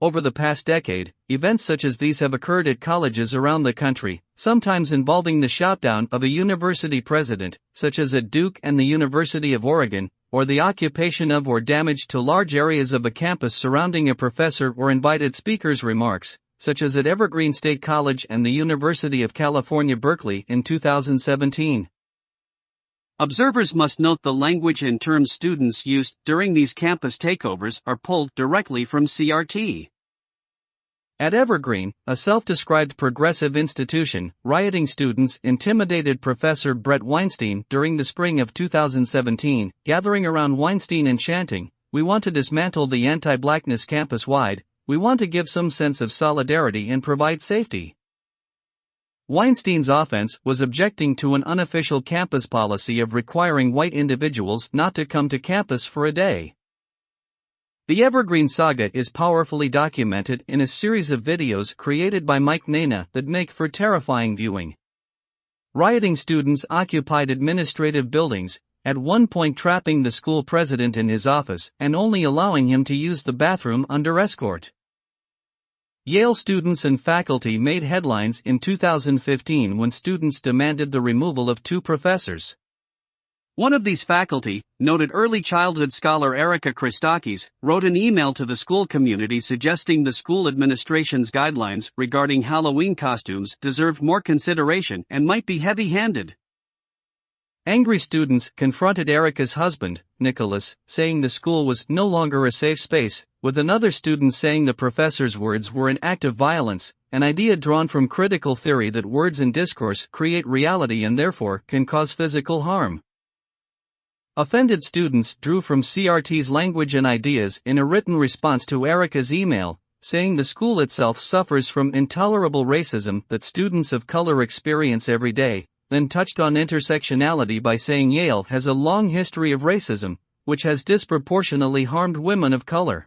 Over the past decade, events such as these have occurred at colleges around the country, sometimes involving the shutdown of a university president, such as at Duke and the University of Oregon, or the occupation of or damage to large areas of a campus surrounding a professor or invited speaker's remarks, such as at Evergreen State College and the University of California, Berkeley in 2017. Observers must note the language and terms students used during these campus takeovers are pulled directly from CRT. At Evergreen, a self-described progressive institution, rioting students intimidated Professor Brett Weinstein during the spring of 2017, gathering around Weinstein and chanting, "We want to dismantle the anti-blackness campus-wide. We want to give some sense of solidarity and provide safety." Weinstein's offense was objecting to an unofficial campus policy of requiring white individuals not to come to campus for a day. The Evergreen saga is powerfully documented in a series of videos created by Mike Nana that make for terrifying viewing. Rioting students occupied administrative buildings, at one point trapping the school president in his office and only allowing him to use the bathroom under escort. Yale students and faculty made headlines in 2015 when students demanded the removal of two professors. One of these faculty, noted early childhood scholar Erica Christakis, wrote an email to the school community suggesting the school administration's guidelines regarding Halloween costumes deserved more consideration and might be heavy-handed. Angry students confronted Erica's husband, Nicholas, saying the school was no longer a safe space, with another student saying the professor's words were an act of violence, an idea drawn from critical theory that words and discourse create reality and therefore can cause physical harm. Offended students drew from CRT's language and ideas in a written response to Erica's email, saying the school itself suffers from intolerable racism that students of color experience every day, then touched on intersectionality by saying Yale has a long history of racism, which has disproportionately harmed women of color.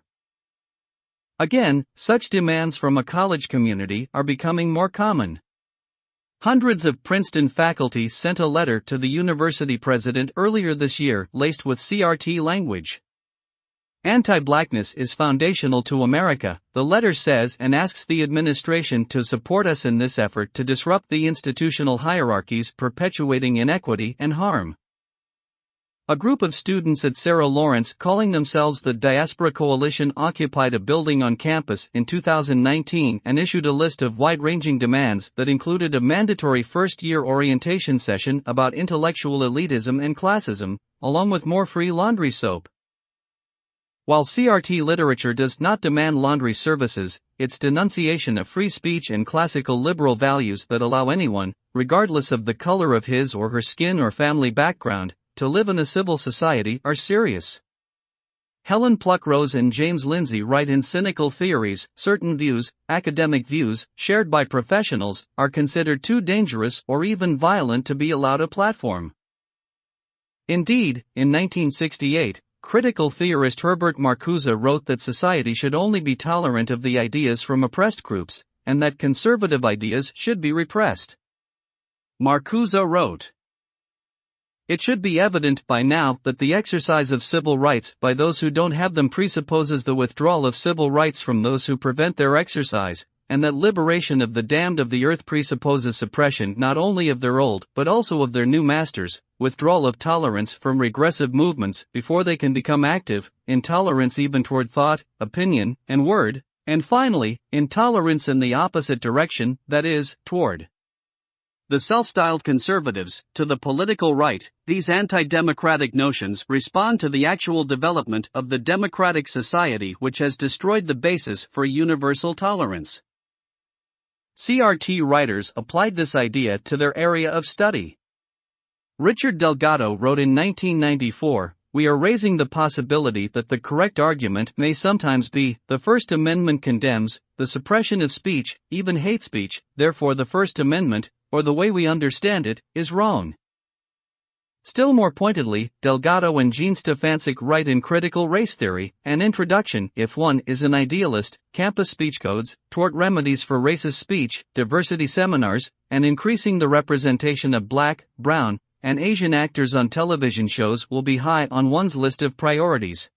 Again, such demands from a college community are becoming more common. Hundreds of Princeton faculty sent a letter to the university president earlier this year laced with CRT language. Anti-blackness is foundational to America, the letter says, and asks the administration to support us in this effort to disrupt the institutional hierarchies perpetuating inequity and harm. A group of students at Sarah Lawrence calling themselves the Diaspora Coalition occupied a building on campus in 2019 and issued a list of wide-ranging demands that included a mandatory first-year orientation session about intellectual elitism and classism, along with more free laundry soap. While CRT literature does not demand laundry services, its denunciation of free speech and classical liberal values that allow anyone, regardless of the color of his or her skin or family background, to live in a civil society are serious. Helen Pluckrose and James Lindsay write in Cynical Theories, certain views, academic views, shared by professionals, are considered too dangerous or even violent to be allowed a platform. Indeed, in 1968, critical theorist Herbert Marcuse wrote that society should only be tolerant of the ideas from oppressed groups, and that conservative ideas should be repressed. Marcuse wrote, "It should be evident by now that the exercise of civil rights by those who don't have them presupposes the withdrawal of civil rights from those who prevent their exercise, and that liberation of the damned of the earth presupposes suppression not only of their old but also of their new masters, withdrawal of tolerance from regressive movements before they can become active, intolerance even toward thought, opinion, and word, and finally, intolerance in the opposite direction, that is, toward the self-styled conservatives. To the political right, these anti-democratic notions respond to the actual development of the democratic society which has destroyed the basis for universal tolerance." CRT writers applied this idea to their area of study. Richard Delgado wrote in 1994, "We are raising the possibility that the correct argument may sometimes be, the First Amendment condemns the suppression of speech, even hate speech, therefore the First Amendment, or the way we understand it, is wrong." Still more pointedly, Delgado and Jean Stefancic write in Critical Race Theory, an introduction, if one is an idealist, campus speech codes, tort remedies for racist speech, diversity seminars, and increasing the representation of Black, brown, and Asian actors on television shows will be high on one's list of priorities.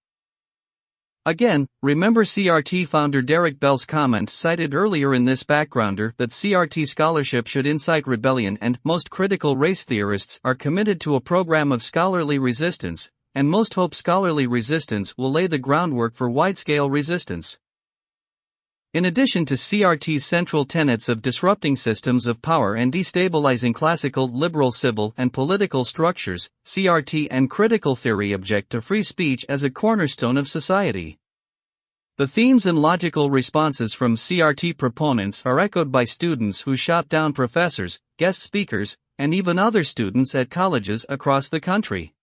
Again, remember CRT founder Derek Bell's comment cited earlier in this backgrounder that CRT scholarship should incite rebellion, and most critical race theorists are committed to a program of scholarly resistance, and most hope scholarly resistance will lay the groundwork for wide-scale resistance. In addition to CRT's central tenets of disrupting systems of power and destabilizing classical liberal civil and political structures, CRT and critical theory object to free speech as a cornerstone of society. The themes and logical responses from CRT proponents are echoed by students who shot down professors, guest speakers, and even other students at colleges across the country.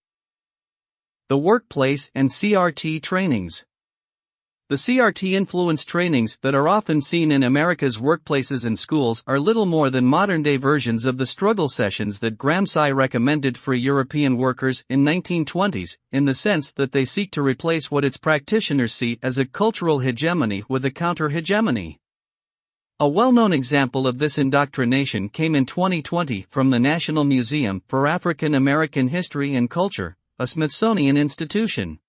The workplace and CRT trainings. The CRT-influenced trainings that are often seen in America's workplaces and schools are little more than modern-day versions of the struggle sessions that Gramsci recommended for European workers in 1920s, in the sense that they seek to replace what its practitioners see as a cultural hegemony with a counter-hegemony. A well-known example of this indoctrination came in 2020 from the National Museum for African American History and Culture, a Smithsonian institution.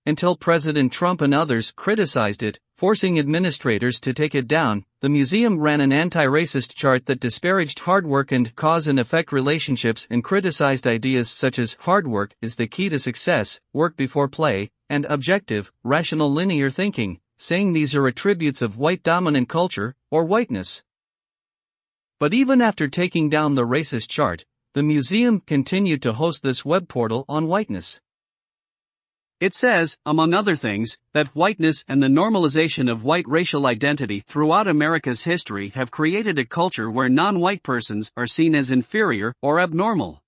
Until President Trump and others criticized it, forcing administrators to take it down, the museum ran an anti-racist chart that disparaged hard work and cause and effect relationships and criticized ideas such as hard work is the key to success, work before play, and objective, rational linear thinking, saying these are attributes of white dominant culture, or whiteness. But even after taking down the racist chart, the museum continued to host this web portal on whiteness. It says, among other things, that whiteness and the normalization of white racial identity throughout America's history have created a culture where non-white persons are seen as inferior or abnormal.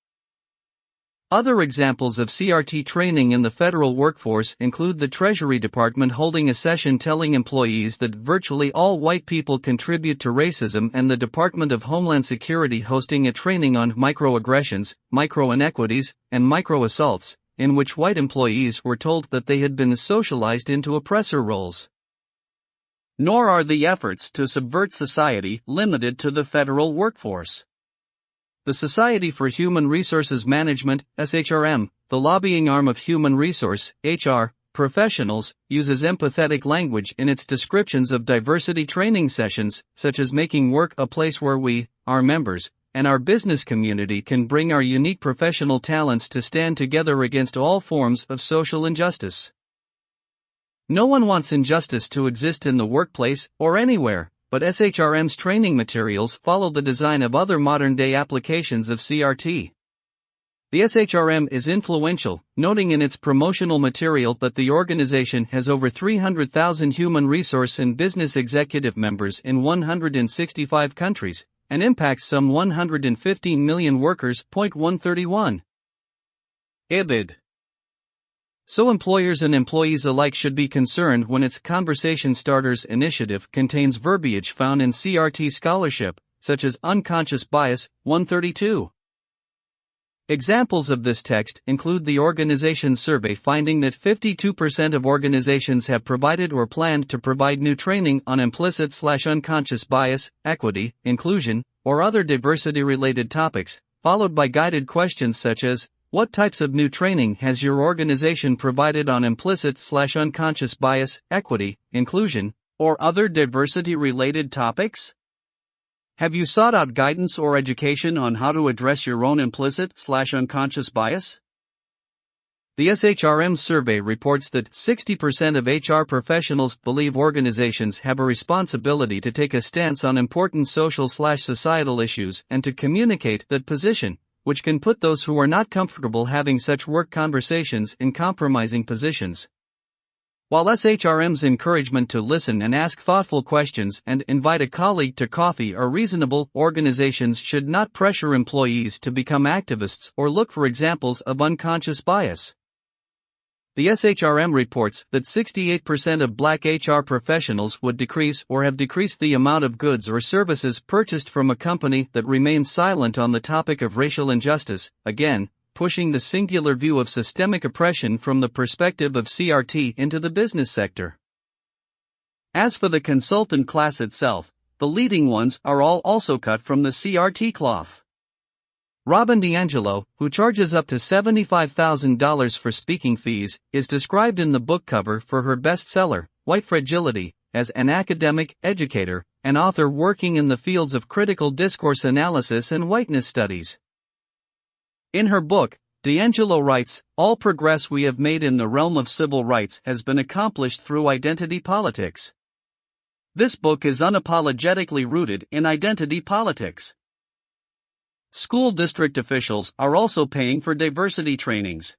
Other examples of CRT training in the federal workforce include the Treasury Department holding a session telling employees that virtually all white people contribute to racism, and the Department of Homeland Security hosting a training on microaggressions, micro-inequities, and micro-assaults, in which white employees were told that they had been socialized into oppressor roles. Nor are the efforts to subvert society limited to the federal workforce. The Society for Human Resources Management, SHRM, the lobbying arm of human resource, HR, professionals, uses empathetic language in its descriptions of diversity training sessions, such as making work a place where we, our members, and our business community can bring our unique professional talents to stand together against all forms of social injustice. No one wants injustice to exist in the workplace or anywhere, but SHRM's training materials follow the design of other modern-day applications of CRT. The SHRM is influential, noting in its promotional material that the organization has over 300,000 human resource and business executive members in 165 countries, and impacts some 115 million workers. 131. IBID. So employers and employees alike should be concerned when its Conversation Starters initiative contains verbiage found in CRT scholarship, such as unconscious bias. 132. Examples of this text include the organization's survey finding that 52% of organizations have provided or planned to provide new training on implicit/unconscious bias, equity, inclusion, or other diversity-related topics, followed by guided questions such as, what types of new training has your organization provided on implicit/unconscious bias, equity, inclusion, or other diversity-related topics? Have you sought out guidance or education on how to address your own implicit/unconscious bias? The SHRM survey reports that 60% of HR professionals believe organizations have a responsibility to take a stance on important social/societal issues and to communicate that position, which can put those who are not comfortable having such work conversations in compromising positions. While SHRM's encouragement to listen and ask thoughtful questions and invite a colleague to coffee are reasonable, organizations should not pressure employees to become activists or look for examples of unconscious bias. The SHRM reports that 68% of black HR professionals would decrease or have decreased the amount of goods or services purchased from a company that remains silent on the topic of racial injustice, again, pushing the singular view of systemic oppression from the perspective of CRT into the business sector. As for the consultant class itself, the leading ones are all also cut from the CRT cloth. Robin DiAngelo, who charges up to $75,000 for speaking fees, is described in the book cover for her bestseller, White Fragility, as an academic, educator, and author working in the fields of critical discourse analysis and whiteness studies. In her book, DiAngelo writes, all progress we have made in the realm of civil rights has been accomplished through identity politics. This book is unapologetically rooted in identity politics. School district officials are also paying for diversity trainings.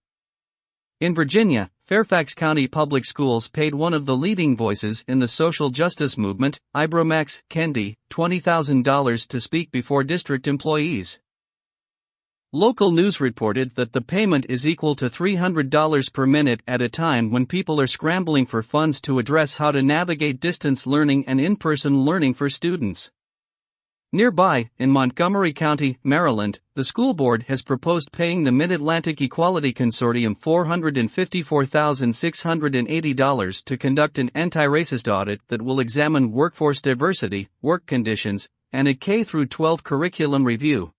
In Virginia, Fairfax County Public Schools paid one of the leading voices in the social justice movement, Ibram Kendi, $20,000 to speak before district employees. Local news reported that the payment is equal to $300 per minute at a time when people are scrambling for funds to address how to navigate distance learning and in-person learning for students. Nearby, in Montgomery County, Maryland, the school board has proposed paying the Mid-Atlantic Equality Consortium $454,680 to conduct an anti-racist audit that will examine workforce diversity, work conditions, and a K-12 curriculum review.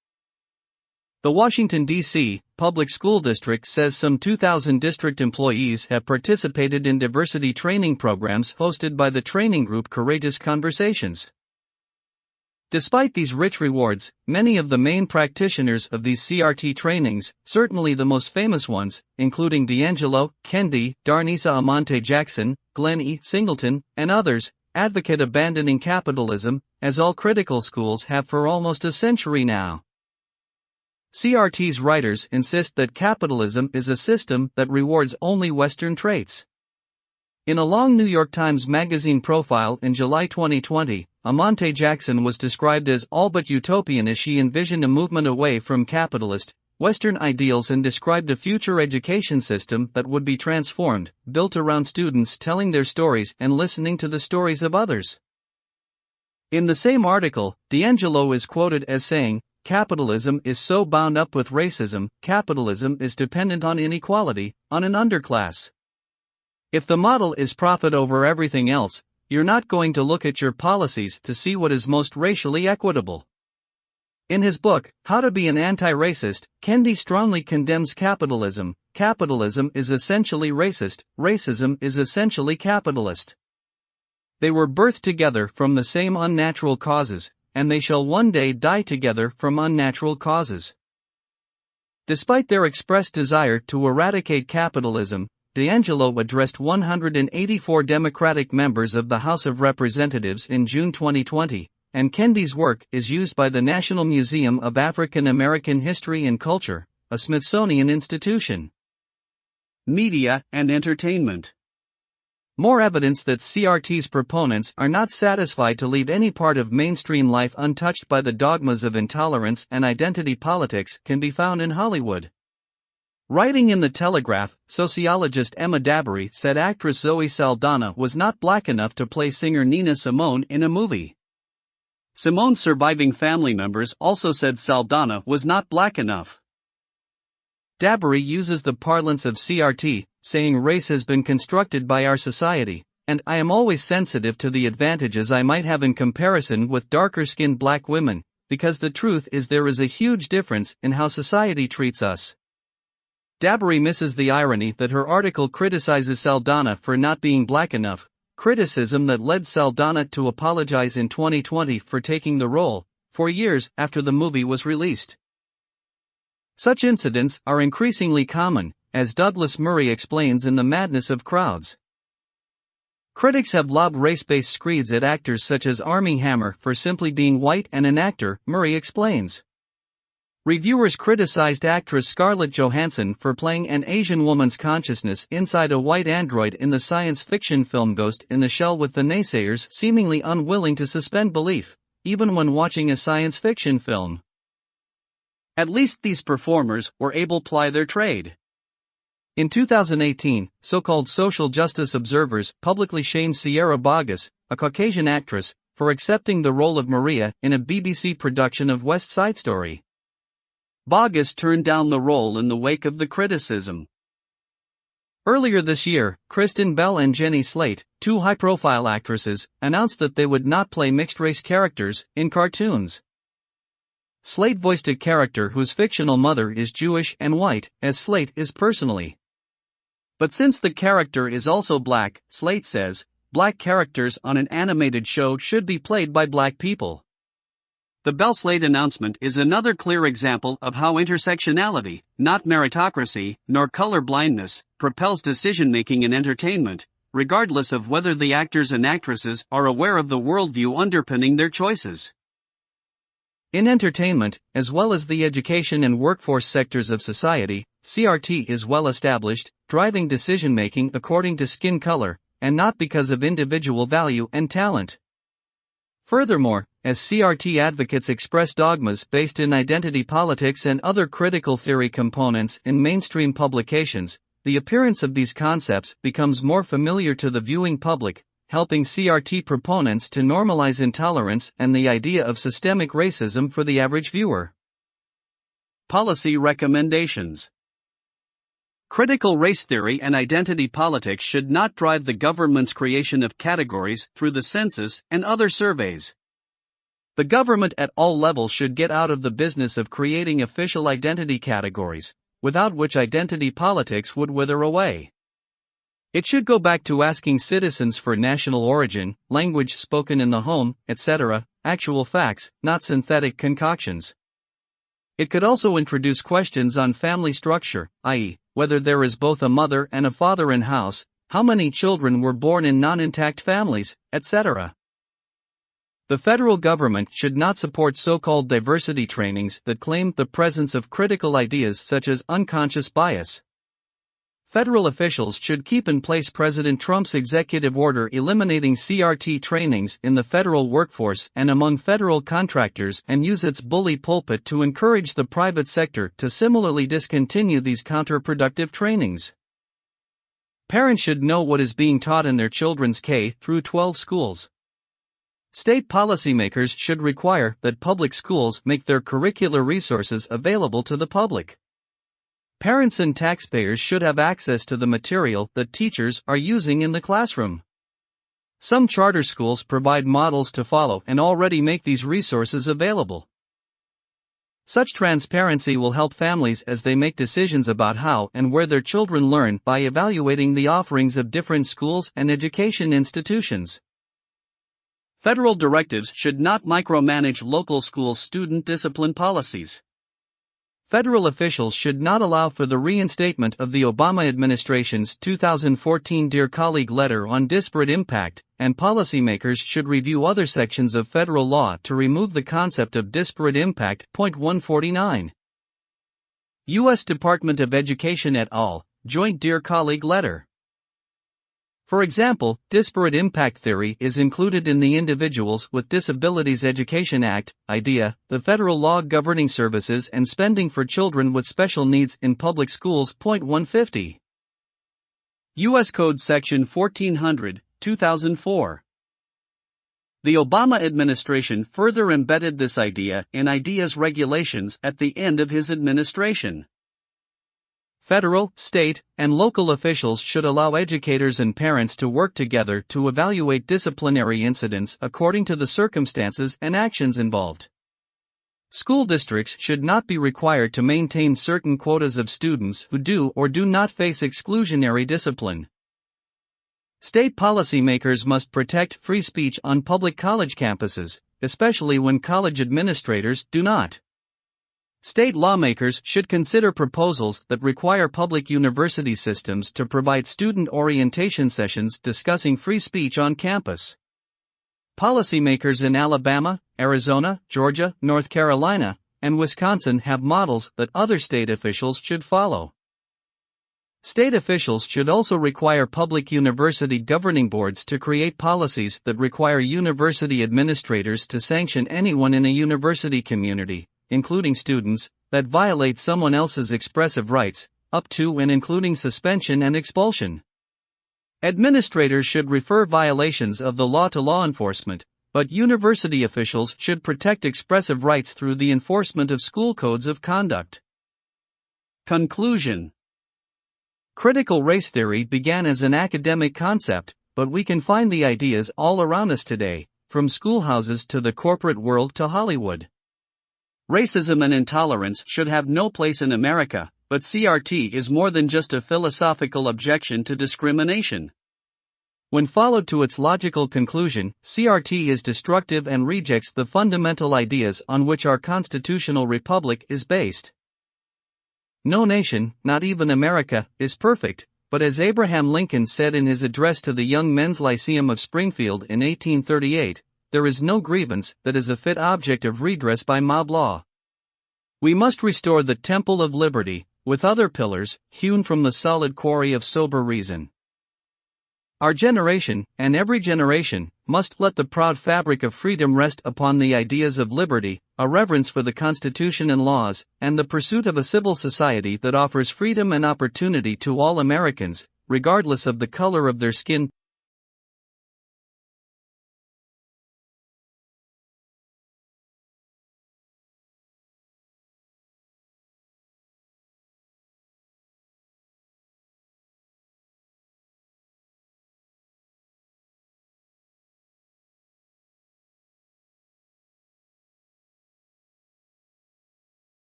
The Washington, D.C. Public School District says some 2,000 district employees have participated in diversity training programs hosted by the training group Courageous Conversations. Despite these rich rewards, many of the main practitioners of these CRT trainings, certainly the most famous ones, including D'Angelo, Kendi, Darnisa Amante Jackson, Glenn E. Singleton, and others, advocate abandoning capitalism, as all critical schools have for almost a century now. CRT's writers insist that capitalism is a system that rewards only Western traits. In a long New York Times Magazine profile in July 2020, Amante Jackson was described as all but utopian as she envisioned a movement away from capitalist, Western ideals and described a future education system that would be transformed, built around students telling their stories and listening to the stories of others. In the same article, D'Angelo is quoted as saying, "Capitalism is so bound up with racism, capitalism is dependent on inequality, on an underclass. If the model is profit over everything else, you're not going to look at your policies to see what is most racially equitable." In his book, How to Be an Anti-Racist, Kendi strongly condemns capitalism. Capitalism is essentially racist, racism is essentially capitalist. They were birthed together from the same unnatural causes, and they shall one day die together from unnatural causes. Despite their expressed desire to eradicate capitalism, D'Angelo addressed 184 Democratic members of the House of Representatives in June 2020, and Kendi's work is used by the National Museum of African American History and Culture, a Smithsonian institution. Media and entertainment. More evidence that CRT's proponents are not satisfied to leave any part of mainstream life untouched by the dogmas of intolerance and identity politics can be found in Hollywood. Writing in The Telegraph, sociologist Emma Dabiri said actress Zoe Saldana was not black enough to play singer Nina Simone in a movie. Simone's surviving family members also said Saldana was not black enough. Dabiri uses the parlance of CRT, saying race has been constructed by our society, and I am always sensitive to the advantages I might have in comparison with darker-skinned black women, because the truth is there is a huge difference in how society treats us. Dabiri misses the irony that her article criticizes Saldana for not being black enough, criticism that led Saldana to apologize in 2020 for taking the role, 4 years after the movie was released. Such incidents are increasingly common, as Douglas Murray explains in The Madness of Crowds. Critics have lobbed race-based screeds at actors such as Armie Hammer for simply being white and an actor, Murray explains. Reviewers criticized actress Scarlett Johansson for playing an Asian woman's consciousness inside a white android in the science fiction film Ghost in the Shell, with the naysayers seemingly unwilling to suspend belief, even when watching a science fiction film. At least these performers were able to ply their trade. In 2018, so-called social justice observers publicly shamed Sierra Boggess, a Caucasian actress, for accepting the role of Maria in a BBC production of West Side Story. Boggess turned down the role in the wake of the criticism. Earlier this year, Kristen Bell and Jenny Slate, two high-profile actresses, announced that they would not play mixed-race characters in cartoons. Slate voiced a character whose fictional mother is Jewish and white, as Slate is personally. But since the character is also black, Slate says, black characters on an animated show should be played by black people. The Bell-Slate announcement is another clear example of how intersectionality, not meritocracy, nor color blindness, propels decision-making in entertainment, regardless of whether the actors and actresses are aware of the worldview underpinning their choices. In entertainment, as well as the education and workforce sectors of society, CRT is well established, driving decision-making according to skin color, and not because of individual value and talent. Furthermore, as CRT advocates express dogmas based in identity politics and other critical theory components in mainstream publications, the appearance of these concepts becomes more familiar to the viewing public, helping CRT proponents to normalize intolerance and the idea of systemic racism for the average viewer. Policy recommendations. Critical race theory and identity politics should not drive the government's creation of categories through the census and other surveys. The government at all levels should get out of the business of creating official identity categories, without which identity politics would wither away. It should go back to asking citizens for national origin, language spoken in the home, etc., actual facts, not synthetic concoctions. It could also introduce questions on family structure, i.e., whether there is both a mother and a father in house, how many children were born in non-intact families, etc. The federal government should not support so-called diversity trainings that claim the presence of critical ideas such as unconscious bias. Federal officials should keep in place President Trump's executive order eliminating CRT trainings in the federal workforce and among federal contractors and use its bully pulpit to encourage the private sector to similarly discontinue these counterproductive trainings. Parents should know what is being taught in their children's K-12 schools. State policymakers should require that public schools make their curricular resources available to the public. Parents and taxpayers should have access to the material that teachers are using in the classroom. Some charter schools provide models to follow and already make these resources available. Such transparency will help families as they make decisions about how and where their children learn by evaluating the offerings of different schools and education institutions. Federal directives should not micromanage local schools' student discipline policies. Federal officials should not allow for the reinstatement of the Obama administration's 2014 Dear Colleague letter on disparate impact, and policymakers should review other sections of federal law to remove the concept of disparate impact. Point 149. U.S. Department of Education et al., Joint Dear Colleague letter. For example, disparate impact theory is included in the Individuals with Disabilities Education Act, IDEA, the federal law governing services and spending for children with special needs in public schools. Point 150. U.S. Code Section 1400, 2004. The Obama administration further embedded this idea in IDEA's regulations at the end of his administration. Federal, state, and local officials should allow educators and parents to work together to evaluate disciplinary incidents according to the circumstances and actions involved. School districts should not be required to maintain certain quotas of students who do or do not face exclusionary discipline. State policymakers must protect free speech on public college campuses, especially when college administrators do not. State lawmakers should consider proposals that require public university systems to provide student orientation sessions discussing free speech on campus. Policymakers in Alabama, Arizona, Georgia, North Carolina, and Wisconsin have models that other state officials should follow. State officials should also require public university governing boards to create policies that require university administrators to sanction anyone in a university community, including students, that violate someone else's expressive rights, up to and including suspension and expulsion. Administrators should refer violations of the law to law enforcement, but university officials should protect expressive rights through the enforcement of school codes of conduct. Conclusion. Critical race theory began as an academic concept, but we can find the ideas all around us today, from schoolhouses to the corporate world to Hollywood. Racism and intolerance should have no place in America, but CRT is more than just a philosophical objection to discrimination. When followed to its logical conclusion, CRT is destructive and rejects the fundamental ideas on which our constitutional republic is based. No nation, not even America, is perfect, but as Abraham Lincoln said in his address to the Young Men's Lyceum of Springfield in 1838, there is no grievance that is a fit object of redress by mob law. We must restore the temple of liberty, with other pillars, hewn from the solid quarry of sober reason. Our generation, and every generation, must let the proud fabric of freedom rest upon the ideas of liberty, a reverence for the Constitution and laws, and the pursuit of a civil society that offers freedom and opportunity to all Americans, regardless of the color of their skin.